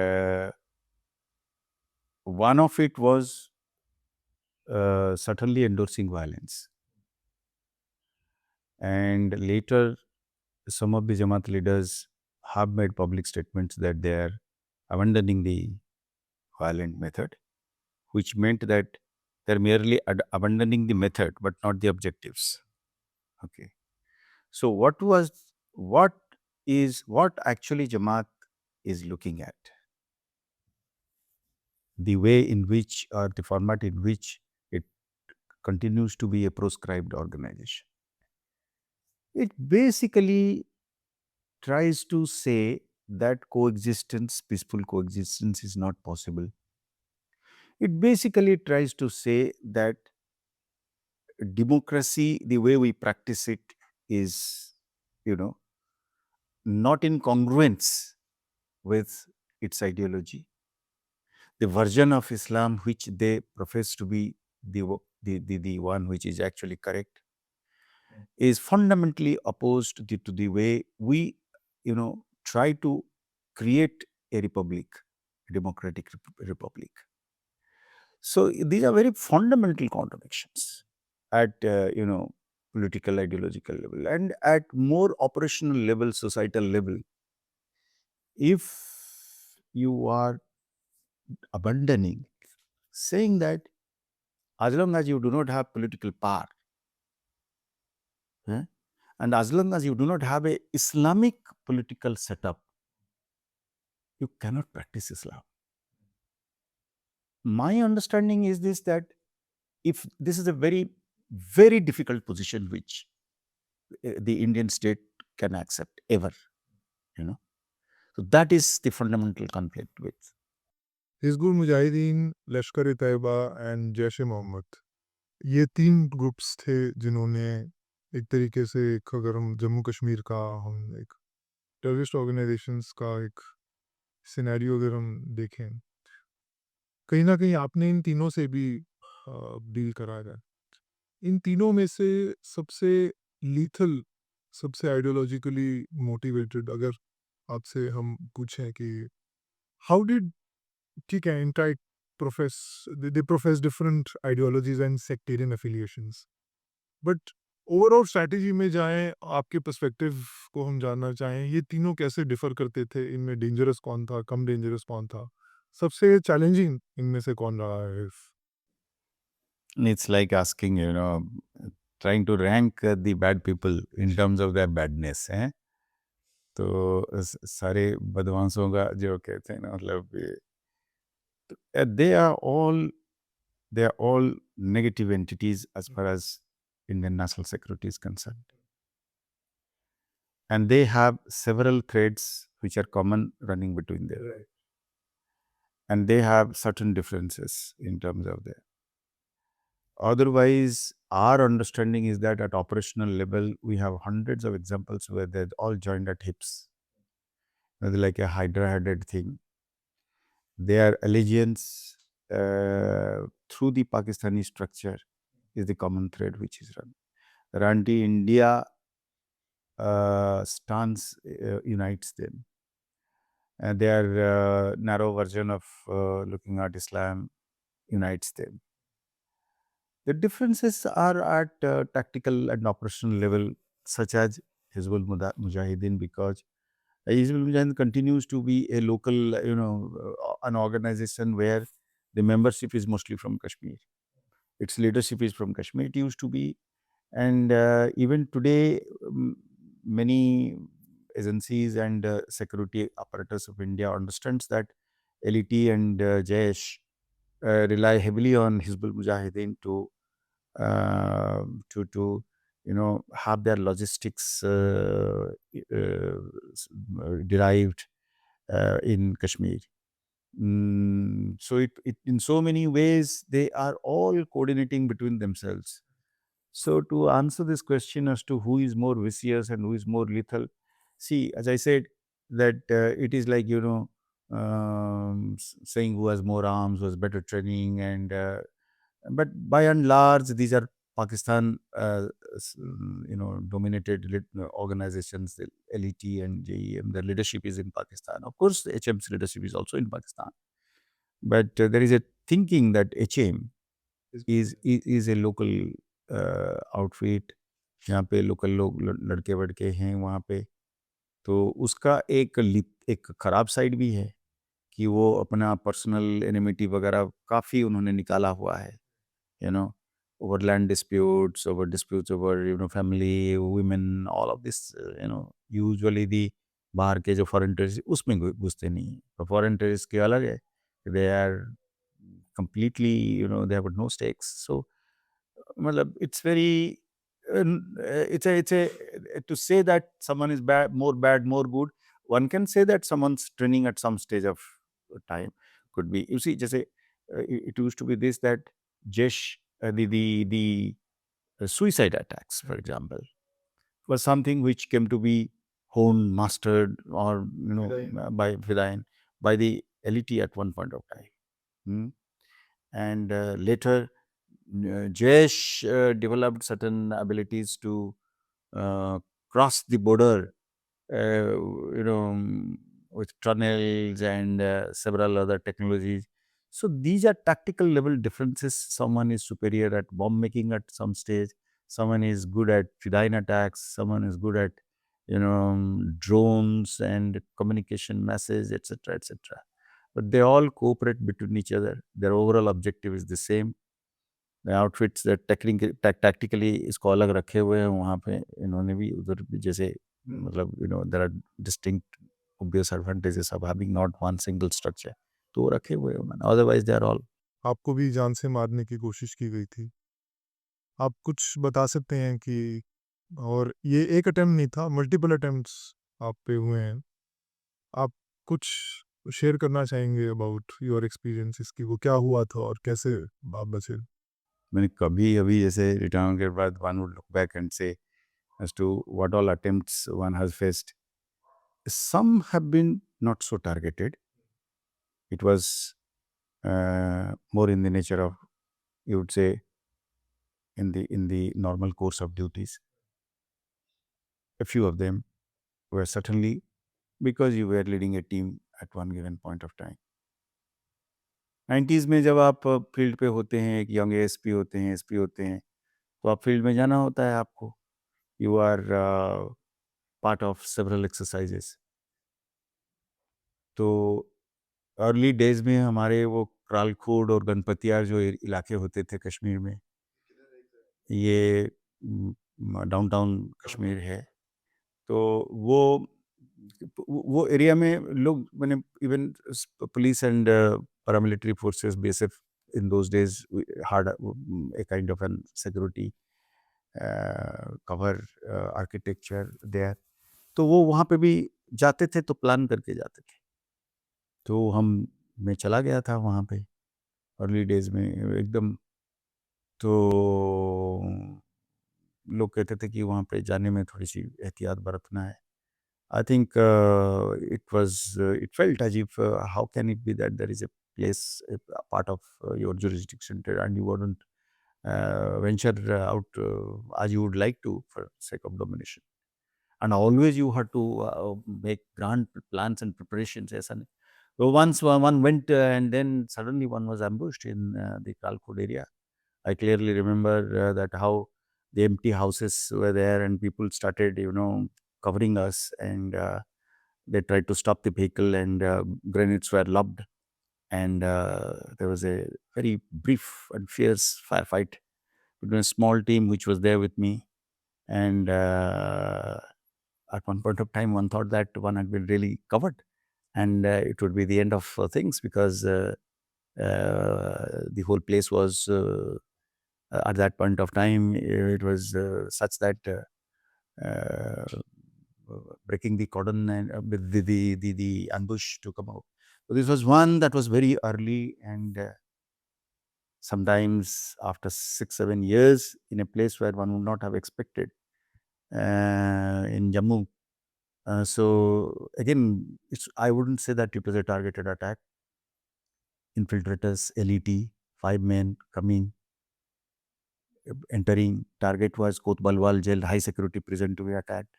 one of it was certainly endorsing violence. And later, some of the Jamaat leaders have made public statements that they are abandoning the violent method, which meant that they're merely abandoning the method but not the objectives. Okay. So what actually Jamaat is looking at? The way in which, or the format in which it continues to be a proscribed organization. It basically tries to say that coexistence, peaceful coexistence, is not possible. It basically tries to say that democracy, the way we practice it, is, not in congruence with its ideology. The version of Islam which they profess to be the one which is actually correct is fundamentally opposed to the way we, try to create a republic, a democratic republic. So these are very fundamental contradictions at political, ideological level, and at more operational level, societal level. If you are abandoning, saying that as long as you do not have political power, and as long as you do not have a Islamic political setup, you cannot practice Islam. My understanding is this, that if this is a very, very difficult position which the Indian state can accept ever, you know. So that is the fundamental conflict with. Hizbul Mujahideen, Lashkar A Taiba and Jaish ए मोहम्मद, ये 3 groups थे जिन्होंने एक तरीके से अगर हम जम्मू कश्मीर का हम एक टेररिस्ट ऑर्गेनाइजेशंस का एक सिनेरियो अगर हम देखें, कहीं न कहीं आपने इन तीनों से भी डील करा है। इन तीनों में से सबसे लीथल, सबसे आइडियोलॉजिकली मोटिवेटेड अगर आपसे हम पूछें कि हाउ डिड ठीक है, entities profess they profess different ideologies and sectarian affiliations, but overall strategy में जाएं, आपके पर्सपेक्टिव को हम जानना चाहें, ये तीनों कैसे डिफर करते थे, इनमें डेंजरस कौन था, कम डेंजरस कौन था, सबसे चैलेंजिंग इनमें से कौन रहा है? It's like asking, trying to rank the bad people in terms of their badness, हैं? तो सारे बदमाशों का जो कहते हैं ना, मतलब they are all negative entities as far as Indian national security is concerned, and they have several threads which are common running between them, Right. and they have certain differences in terms of that. Otherwise, our understanding is that at operational level, we have hundreds of examples where they're all joined at hips. They're like a hydra-headed thing. Their allegiance through the Pakistani structure is the common thread which is run. The anti-India stance unites them. And their narrow version of looking at Islam unites them. The differences are at tactical and operational level, such as Hizbul Mujahideen, because Hizbul Mujahideen continues to be a local, an organization where the membership is mostly from Kashmir. Its leadership is from Kashmir. It used to be, and even today, many agencies and security apparatus of India understands that LET and Jaish rely heavily on Hizbul Mujahideen to have their logistics derived in Kashmir. So it in so many ways they are all coordinating between themselves. So to answer this question as to who is more vicious and who is more lethal, see, as I said, that it is like saying who has more arms, who has better training, and but by and large, these are Pakistan, dominated organizations, the LET and JEM. Their leadership is in Pakistan. Of course, HM's leadership is also in Pakistan. But there is a thinking that HM is a local outfit. यहाँ पे local लोग लड़के वड़के हैं वहाँ पे, तो उसका एक खराब साइड भी है कि वो अपना पर्सनल एनिमिटी वगैरह काफ़ी उन्होंने निकाला हुआ है, over land disputes, over disputes over, family, women, all of this, usually the बाहर के जो फॉरेन टेररिस्ट उसमें घुसते नहीं हैं. तो फॉरेन टेररिस्ट के अलग है, they are completely, they have no stakes. So, मतलब it's very, it's a to say that someone is bad, more good. One can say that someone's training at some stage of time could be. You see, जैसे it used to be this, that Jesh, the suicide attacks, for example, was something which came to be honed, mastered, or by Fidain, by the LET at one point of time. And later, Jaish developed certain abilities to cross the border, with tunnels and several other technologies. So these are tactical level differences. Someone is superior at bomb making at some stage. Someone is good at Fidain attacks. Someone is good at, drones and communication message, etc., etc. But they all cooperate between each other. Their overall objective is the same. The outfits that tactically इसको अलग रखे हुए हैं वहाँ पे, इन्होंने भी उधर भी जैसे मतलब there are distinct obvious advantages of having not one single structure, तो वो रखे हुए हैं उन्होंने. Otherwise they are all आपको भी जान से मारने की कोशिश की गई थी। आप कुछ बता सकते हैं कि और ये एक अटेम्प्ट नहीं था, मल्टीपल अटेम्प्ट्स आप पे हुए हैं। आप कुछ शेयर करना चाहेंगे अबाउट योर एक्सपीरियंसेस कि वो क्या हुआ था और कैसे आप बचे? मैंने कभी अभी जैसे रिटायरमेंट के बाद one would look back and से as to what all attempts one has faced. Some have been not so targeted. It was more in the nature of, you would say, in the normal course of duties. A few of them were certainly because you were leading a team at one given point of time. 90s में जब आप field पे होते हैं, एक young ASP होते हैं, SP होते हैं, तो आप फील्ड में जाना होता है आपको. You are part of several exercises. तो अर्ली डेज में हमारे वो क्रालखोड और गणपतियार जो इलाके होते थे कश्मीर में, ये डाउनटाउन कश्मीर है. तो वो एरिया में लोग, मैंने even police and paramilitary forces, BSF, in those days we had a kind of an security cover architecture there. तो वो वहाँ पे भी जाते थे तो प्लान करके जाते थे. तो मैं चला गया था वहाँ पे अर्ली डेज में एकदम. तो लोग कहते थे कि वहाँ पे जाने में थोड़ी सी एहतियात बरतना है. I think it felt as if how can it be that there is a place, a part of your jurisdiction and you wouldn't venture out as you would like to for sake of domination. And always you had to make grand plans and preparations. ऐसा नहीं. So once one went and then suddenly one was ambushed in the Kalkod area. I clearly remember that how the empty houses were there and people started, covering us, and they tried to stop the vehicle, and grenades were lobbed, and there was a very brief and fierce firefight between a small team which was there with me, and at one point of time one thought that one had been really covered, and it would be the end of things, because the whole place was at that point of time, it was such that uh, breaking the cordon and with the ambush to come out. So this was one that was very early, and sometimes after 6-7 years in a place where one would not have expected, in Jammu. So again, I wouldn't say that it was a targeted attack. Infiltrators, LET, 5 men coming, entering. Target was Kotbalwal jail, high security prison, to be attacked,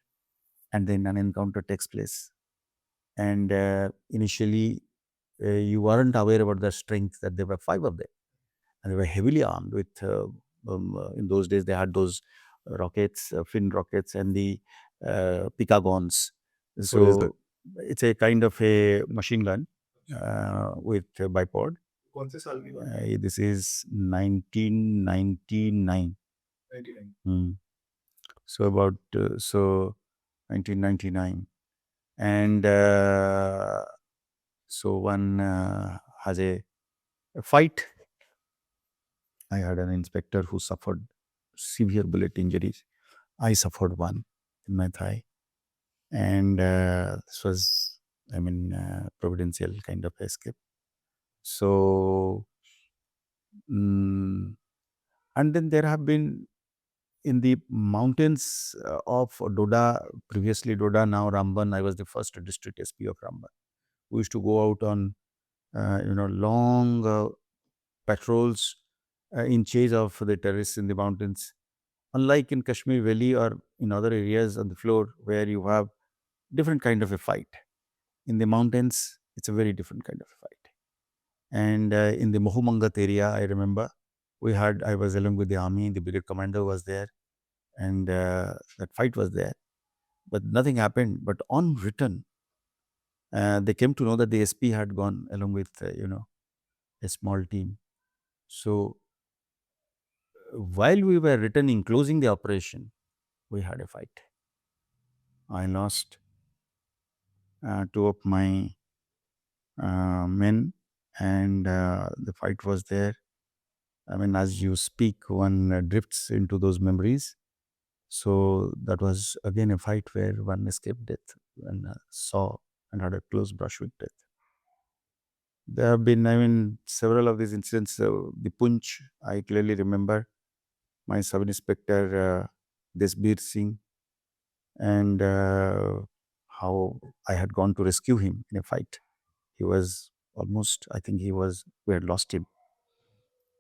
and then an encounter takes place. And initially, you weren't aware about the strength, that there were 5 of them, and they were heavily armed with. In those days, they had those rockets, fin rockets, and the Pikagons. What is that? So it's a kind of a machine gun with a bipod. कौन से साल की बात है? This is 1999. 99. So about 1999, and so one has a fight. I had an inspector who suffered severe bullet injuries. I suffered one in my thigh, and this was, providential kind of escape. So, and then there have been in the mountains of Doda, previously Doda, now Ramban. I was the first district SP of Ramban. We used to go out on, long patrols in chase of the terrorists in the mountains. Unlike in Kashmir Valley or in other areas on the floor where you have different kind of a fight, in the mountains it's a very different kind of a fight. And in the Mohumangat area, I remember I was along with the army. The brigade commander was there, and that fight was there, but nothing happened. But on return, they came to know that the SP had gone along with a small team. So while we were returning, closing the operation, we had a fight. I lost 2 of my men, and the fight was there. I mean, as you speak, one drifts into those memories. So that was again a fight where one escaped death and saw and had a close brush with death. There have been, I mean, several of these incidents. The Punch, I clearly remember my sub inspector Desbir Singh, and how I had gone to rescue him in a fight. He was almost, I think we had lost him.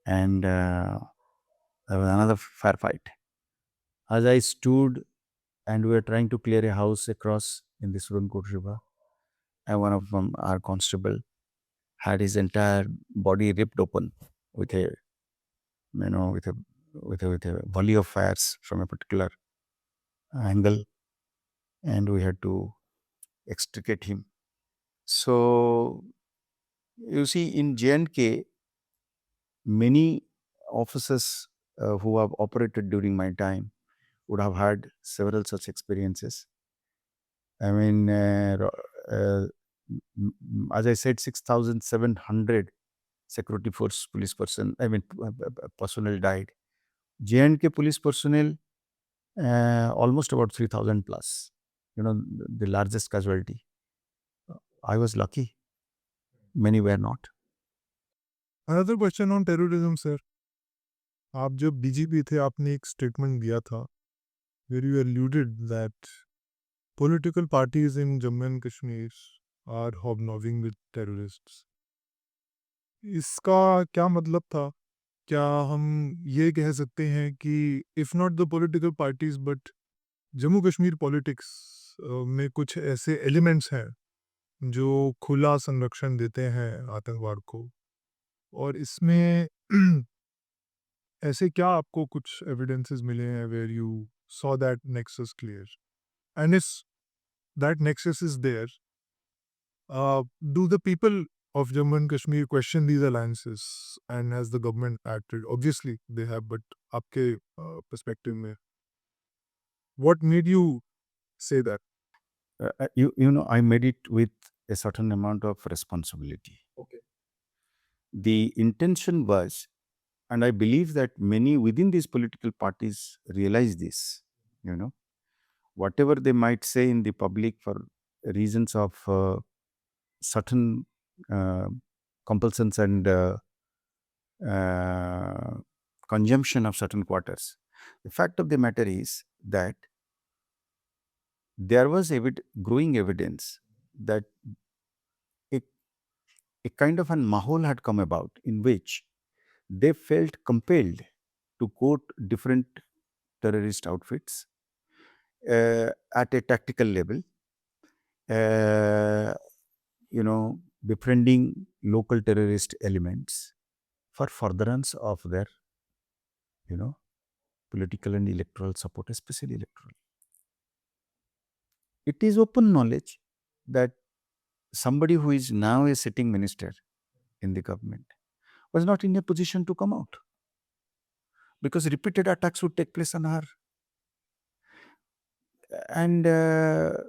And there was another fair fight. As I stood and we were trying to clear a house across in this Runkot River, and one of them, our constable, had his entire body ripped open with a, with a volley of fires from a particular angle, and we had to extricate him. So you see, in J&K, many officers who have operated during my time would have had several such experiences. I mean, as I said, 6,700 security force police personnel died. J&K police personnel, almost about 3,000 plus. The largest casualty. I was lucky. Many were not. Another question on terrorism, sir. आप जब DGP थे आपने एक statement दिया था where you alluded that political parties in Jammu and Kashmir are hobnobbing with terrorists. इसका क्या मतलब था? क्या हम ये कह सकते हैं कि if not the political parties but Jammu Kashmir politics में कुछ ऐसे एलिमेंट्स हैं जो खुला संरक्षण देते हैं आतंकवाद को, और इसमें ऐसे क्या आपको कुछ एविडेंसेस मिले हैं where you saw that nexus clear, and if that nexus is there, do the people of Jammu and Kashmir question these alliances, and has the government acted? Obviously they have, but आपके perspective में what made you say that? I made it with a certain amount of responsibility. Okay. The intention was, and I believe that many within these political parties realize this, whatever they might say in the public for reasons of certain compulsions and consumption of certain quarters. The fact of the matter is that there was growing evidence that a kind of a mahal had come about in which they felt compelled to quote different terrorist outfits at a tactical level, befriending local terrorist elements for furtherance of their, political and electoral support, especially electoral. It is open knowledge that somebody who is now a sitting minister in the government was not in a position to come out because repeated attacks would take place on her. And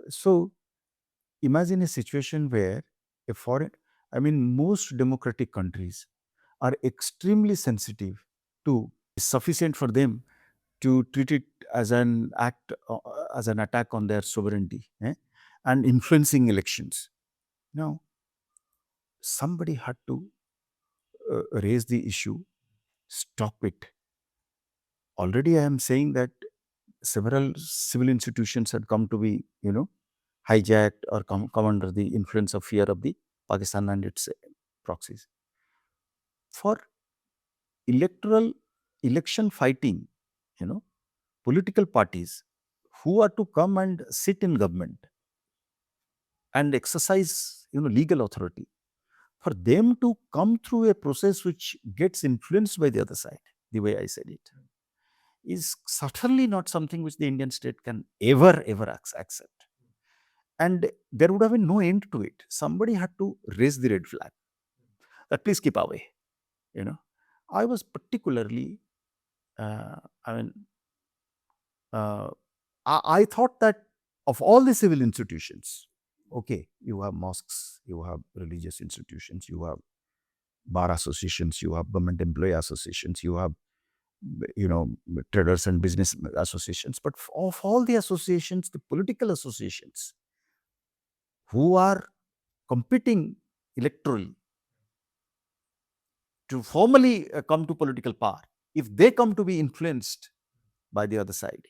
so imagine a situation where most democratic countries are extremely sensitive to, it's sufficient for them to treat it as an attack on their sovereignty and influencing elections. Now, somebody had to raise the issue, stop it. Already I am saying that several civil institutions had come to be, hijacked or come under the influence of fear of the Pakistan and its proxies. For election fighting, political parties who are to come and sit in government and exercise, legal authority, for them to come through a process which gets influenced by the other side, the way I said it, is certainly not something which the Indian state can ever accept. And there would have been no end to it. Somebody had to raise the red flag that please keep away. I was particularly, I thought that of all the civil institutions, okay, you have mosques, you have religious institutions, you have bar associations, you have government employee associations, you have, you know, traders and business associations. But of all the associations, the political associations who are competing electorally to formally come to political power, if they come to be influenced by the other side,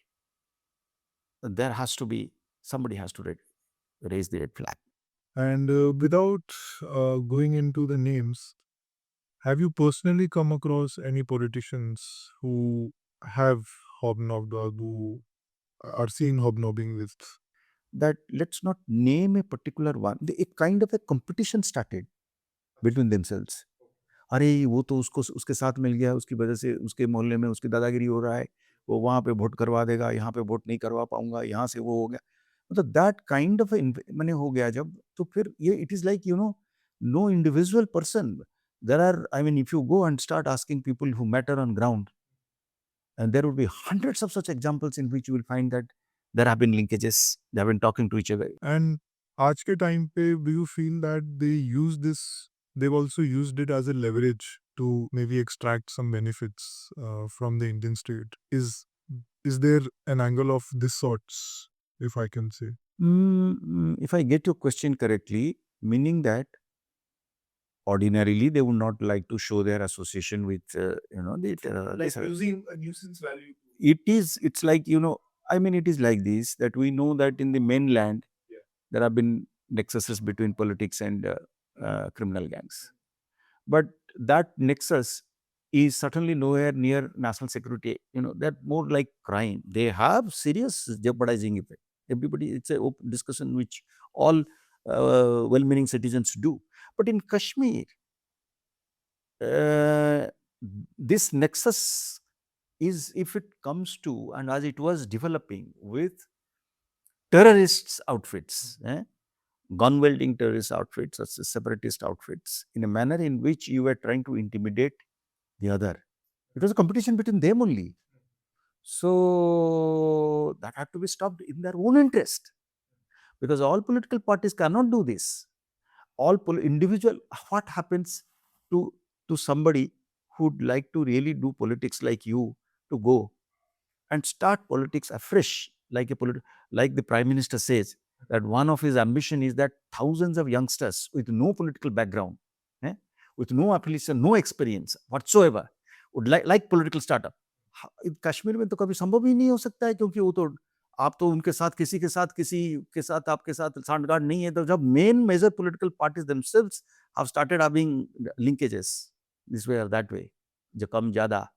there has to be, somebody has to raise the red flag. And without going into the names, have you personally come across any politicians who have hobnobbed or who are seen hobnobbing with? That let's not name a particular one. A kind of a competition started between themselves. अरे वो तो उसको उसके साथ मिल गया, उसकी वजह से उसके मोहल्ले में उसकी दादागिरी हो रहा है, वो वहाँ पे वोट करवा देगा, यहाँ पे वोट नहीं करवा पाऊंगा, यहाँ से वो हो गया, मतलब दैट काइंड ऑफ मैंने हो गया जब, तो फिर ये it is like, you know, no individual person, there are, I mean, if you go and start asking people who matter on ground, and there would be hundreds of such examples in which you will find that there have been linkages, they have been talking to each other. And आज के time पे do you feel that they use this, they've also used it as a leverage to maybe extract some benefits from the Indian state? Is there an angle of this sorts, if I can say? If I get your question correctly, meaning that ordinarily they would not like to show their association with, you know, the Like using a nuisance value. it's like, you know, I mean, it is like this, that we know that in the mainland, Yeah. there have been nexuses between politics and criminal gangs. But that nexus is certainly nowhere near national security. You know, they're more like crime. They have serious jeopardizing effect. Everybody, it's a open discussion which all well-meaning citizens do. But in Kashmir, this nexus is, if it comes to, and as it was developing with terrorists outfits, gun wielding terrorist outfits, as separatist outfits, in a manner in which you were trying to intimidate the other. It was a competition between them only. So that had to be stopped in their own interest, because all political parties cannot do this. All individual, what happens to somebody who'd like to really do politics like you, to go and start politics afresh, like like the Prime Minister says, that one of his ambition is that thousands of youngsters with no political background, with no affiliation, no experience whatsoever, would like political startup. Kashmir में तो कभी संभव ही नहीं हो सकता है, क्योंकि वो तो आप तो उनके साथ किसी के साथ आपके साथ सांठगांठ नहीं है। तो जब main major political parties themselves have started having linkages this way or that way, जो कम ज्यादा,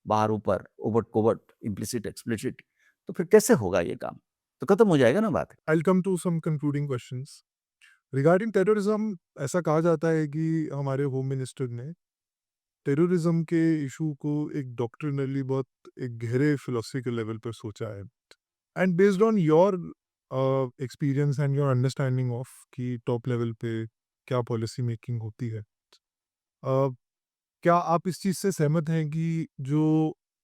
बाहर ऊपर, ओवट कोवट, इम्प्लिसिट एक्सप्लिसिट, तो फिर कैसे होगा ये काम? तो खत्म हो जाएगा ना बात। I'll come to some concluding questions. Regarding terrorism, ऐसा कहा जाता है कि हमारे होम मिनिस्टर ने टेररिज्म के इशू को एक डॉक्ट्रिनली बहुत एक गहरे फिलोसफिकल लेवल पर सोचा है, and based on your experience and your understanding of कि टॉप लेवल पे क्या पॉलिसी मेकिंग होती है, क्या आप इस चीज़ से सहमत हैं कि जो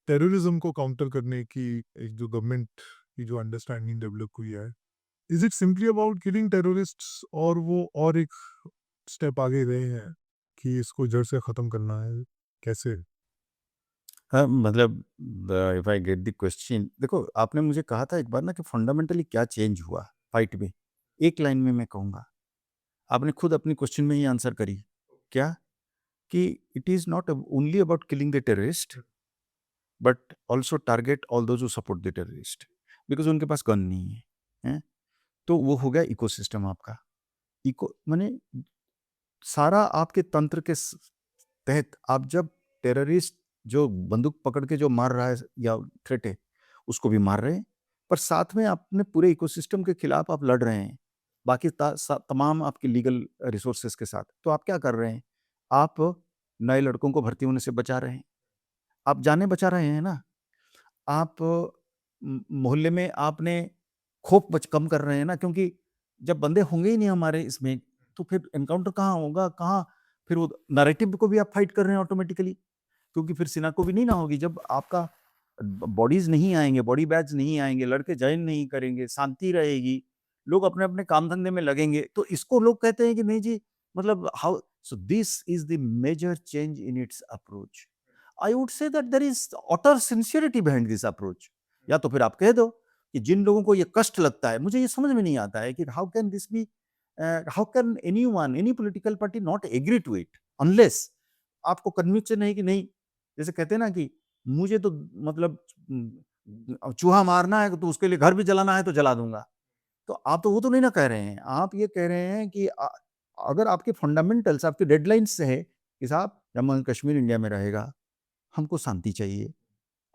टेररिज्म को काउंटर करने की एक जो गवर्नमेंट की जो अंडरस्टैंडिंग डेवलप हुई है, is it simply about killing terrorists, और वो और एक स्टेप आगे गए हैं कि इसको जड़ से ख़त्म करना है? कैसे? हाँ, मतलब if I get the question, देखो आपने मुझे कहा था एक बार ना कि फंडामेंटली क्या चेंज हुआ फाइट में, एक लाइन में मैं कहूँगा, आपने खुद अपनी क्वेश्चन में ही आंसर करी, क्या कि it is not only about killing the terrorist, but also target all those who support the terrorist, because उनके पास गन नहीं है, तो वो हो गया इकोसिस्टम आपका। इको माने सारा आपके तंत्र के तहत, आप जब टेररिस्ट जो बंदूक पकड़ के जो मार रहा है या थ्रेट है, उसको भी मार रहे हैं, पर साथ में अपने पूरे इकोसिस्टम के खिलाफ आप लड़ रहे हैं, बाकी तमाम आपके लीगल रिसोर्सेज के साथ। तो आप क्या कर रहे हैं? आप नए लड़कों को भर्ती होने से बचा रहे हैं, आप जाने बचा रहे हैं ना, आप मोहल्ले में आपने खौफ कम कर रहे हैं ना, क्योंकि जब बंदे होंगे ही नहीं हमारे इसमें, तो फिर एनकाउंटर कहाँ होगा, कहाँ फिर वो नैरेटिव को भी आप फाइट कर रहे हैं ऑटोमेटिकली, क्योंकि फिर सेना को भी नहीं ना होगी। जब आपका बॉडीज नहीं आएंगे, बॉडी बैग्स नहीं आएंगे, लड़के ज्वाइन नहीं करेंगे, शांति रहेगी, लोग अपने अपने काम धंधे में लगेंगे, तो इसको लोग कहते हैं कि नहीं जी, मतलब how So this is the major change in its approach. I would say that there is utter sincerity behind this approach. या तो फिर आप कह दो कि जिन लोगों को ये कष्ट लगता है, मुझे ये समझ में नहीं आता है कि how can anyone, any political party not agree to it unless आपको कन्विक्शन है कि नहीं, जैसे कहते हैं ना कि मुझे तो मतलब चूहा मारना है तो उसके लिए घर भी जलाना है तो जला दूँगा। तो आप तो वो तो नहीं ना कह रहे हैं। आप ये कह रहे हैं कि अगर आपके फंडामेंटल्स, आपके डेडलाइन्स है कि साहब जम्मू एंड कश्मीर इंडिया में रहेगा, हमको शांति चाहिए।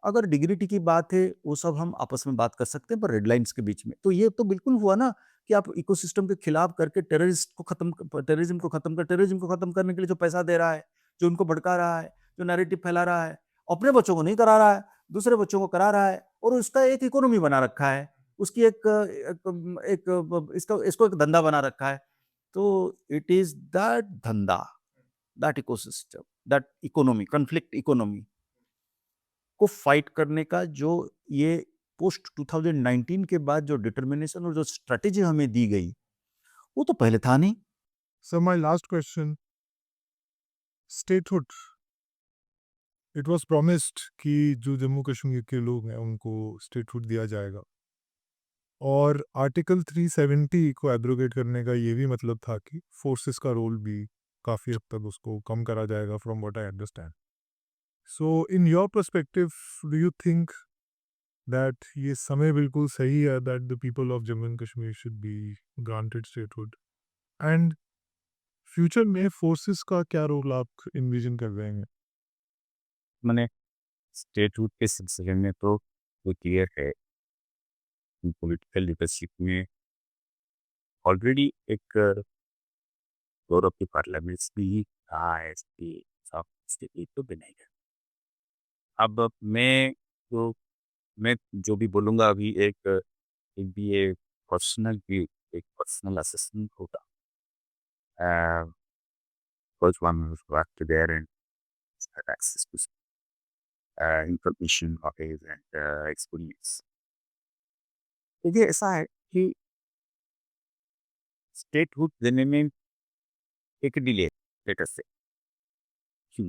अगर डिग्निटी की बात है, वो सब हम आपस में बात कर सकते हैं पर रेड लाइन्स के बीच में। तो ये तो बिल्कुल हुआ ना कि आप इकोसिस्टम के खिलाफ करके टेररिज़्म को खत्म करने के लिए जो पैसा दे रहा है, जो उनको भड़का रहा है, जो नैरेटिव फैला रहा है, अपने बच्चों को नहीं करा रहा है, दूसरे बच्चों को करा रहा है और उसका एक इकोनॉमी बना रखा है। उसकी इसको एक धंधा बना रखा है। तो इट इज़ दैट धंधा, that ecosystem, that economy, conflict economy को फाइट करने का जो ये पोस्ट 2019 के बाद जो डिटर्मिनेशन और जो स्ट्रैटेजी हमें दी गई, वो तो पहले था नहीं। Sir my last question, statehood it was promised कि जो जम्मू कश्मीर के लोग हैं उनको स्टेटहुड दिया जाएगा और आर्टिकल 370 को एब्रोगेट करने का ये भी मतलब था कि फोर्सेस का रोल भी काफ़ी हद तक उसको कम करा जाएगा from what I understand. So in your perspective do you think that ये समय बिल्कुल सही है that the people of Jammu and Kashmir should be granted statehood and future में फोर्सेस का क्या रोल आप इन्विजन कर रहे हैं? मैंने स्टेटहुड के सिलसिले में तो क्लियर है कि पॉलिटिकल लीडरशिप में ऑलरेडी एक गौरव की पार्लियामेंट्स भी कहा है कि साफ स्थिति तो बनाएगा। अब मैं जो भी बोलूँगा अभी एक भी ये पर्सनल व्यू, एक पर्सनल असेसमेंट होगा। Because one was back to there and had access to information, knowledge and experience. देखिए ऐसा है कि स्टेटहुड देने में एक डिले लेटर से क्यों?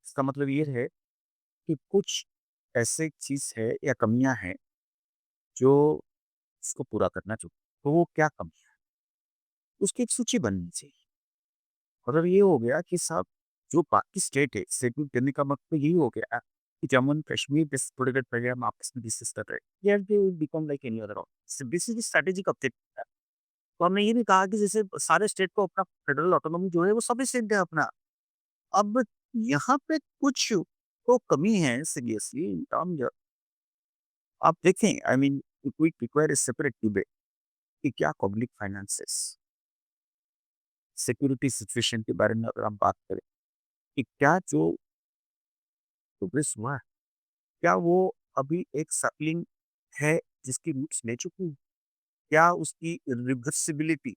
इसका मतलब ये है कि कुछ ऐसे चीज़ है या कमियां हैं जो इसको पूरा करना चाहिए। तो वो क्या कमी है? उसकी एक सूची बननी चाहिए। मतलब ये हो गया कि साहब जो बाकी स्टेट है, शेड्यूल देने का मतलब यही हो गया कि Jammu and Kashmir this political programme आपस में डिस्कस कर रहे हैं। यार they will become like any other all. This is strategic objective. तो हमने ये भी कहा कि जैसे सारे स्टेट को अपना फेडरल ऑटोनॉमी जो है वो सभी स्टेट है अपना। अब यहाँ पे कुछ तो कमी है सीरियसली इन टर्म्स। आप देखें, I mean it will require a separate debate कि क्या पब्लिक फाइनेंसेस, सिक्योरिटी सिचुएशन के बारे में अगर हम बात करें कि क्या जो प्रोग्रेस हुआ है, क्या वो अभी एक सैपलिंग है जिसकी रूट्स ले चुकी है? क्या उसकी reversibility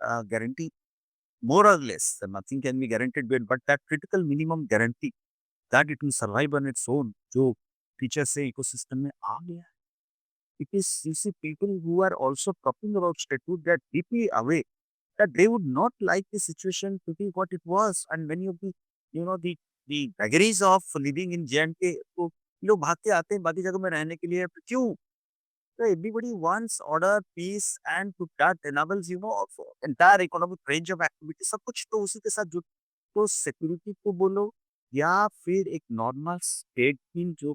guarantee more or less, nothing can be guaranteed, but that critical minimum guarantee that it will survive on its own, जो फीचर से इकोसिस्टम में आ गया है। Because you see people who are also talking about statehood, they are deeply aware that they would not like the situation to be what it was, and many of the you know the vagaries of living in J&K, तो लोग भाग के आते हैं बाकी जगह में रहने के लिए। क्यों? So everybody wants order, peace, and to that enables of entire economic range of activity। सब कुछ तो उसी के साथ जुड़। तो सिक्योरिटी को बोलो या फिर एक नॉर्मल स्टेट की जो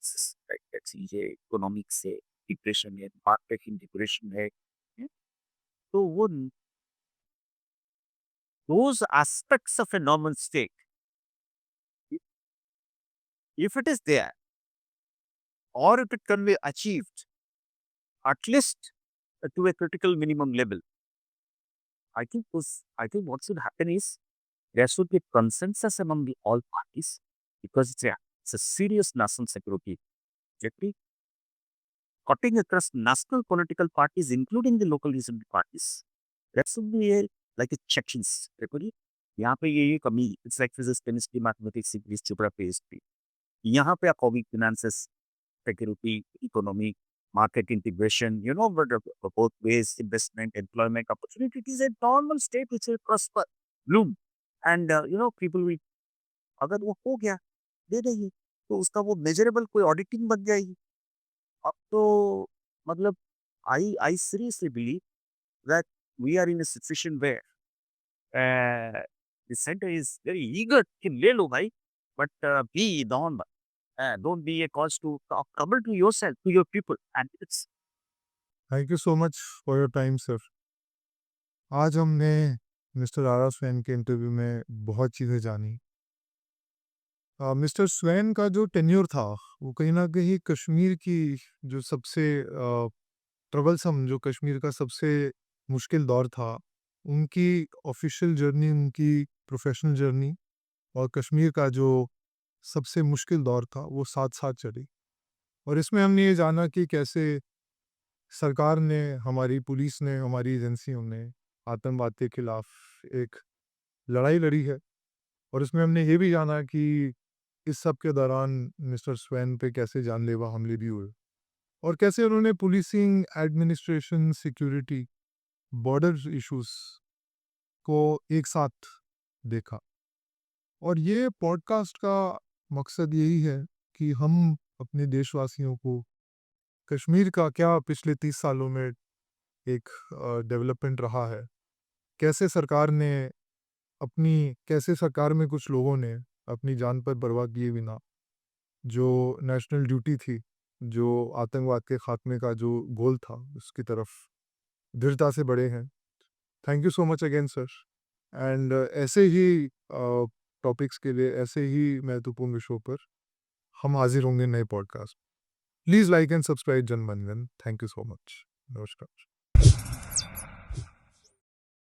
चीजें इकोनॉमिक से डिप्रेशन है, मार्केट इंटीग्रेशन है, तो वो those aspects of a normal state, if it is there or if it can be achieved at least to a critical minimum level, I think what should happen is there should be consensus among the all parties because it's a serious national security objective cutting across national political parties, including the local regional parties. That should be like a check-ins. यहाँ पे ये कमी, it's like physics, chemistry, mathematics, English, geography, history. यहाँ पे economic finances, security, economy, market integration, but both ways, investment, employment opportunity. It is a normal state which will prosper, bloom. And, people will, अगर वो हो गया, दे देंगे, तो उसका वो मेजरेबल कोई ऑडिटिंग बन जाएगी। अब तो मतलब I seriously believe that we are in a situation where the center is very eager कि ले लो भाई, but be don't don't be a cause to trouble to yourself, to your people, and it's thank you so much for your time sir. आज हमने mister R R swan के interview में बहुत चीज़ें जानी। मिस्टर स्वैन का जो tenure था वो कहीं न कहीं कश्मीर की जो सबसे ट्रबलसम, जो कश्मीर का सबसे मुश्किल दौर था, उनकी ऑफ़िशियल जर्नी, उनकी प्रोफ़ेशनल जर्नी और कश्मीर का जो सबसे मुश्किल दौर था, वो साथ-साथ चली। और इसमें हमने ये जाना कि कैसे सरकार ने, हमारी पुलिस ने, हमारी एजेंसियों ने आतंकवाद के खिलाफ एक लड़ाई लड़ी है। और इसमें हमने ये भी जाना कि इस सब के दौरान मिस्टर स्वैन पे कैसे जानलेवा हमले भी हुए और कैसे उन्होंने policing, administration, security, border issues को एक साथ देखा। और ये पॉडकास्ट का मकसद यही है कि हम अपने देशवासियों को कश्मीर का क्या पिछले 30 सालों में एक डेवलपमेंट रहा है, कैसे सरकार ने कैसे सरकार में कुछ लोगों ने अपनी जान पर परवाह किए बिना जो नेशनल ड्यूटी थी, जो आतंकवाद के खात्मे का जो गोल था, उसकी तरफ दृढ़ता से बढ़े हैं। Thank you so much again sir. And ऐसे ही टॉपिक्स के लिए, ऐसे ही महत्वपूर्ण विषयों पर हम हाजिर होंगे नए podcast. Please like and subscribe जनमनगन। Thank you so much. नमस्कार।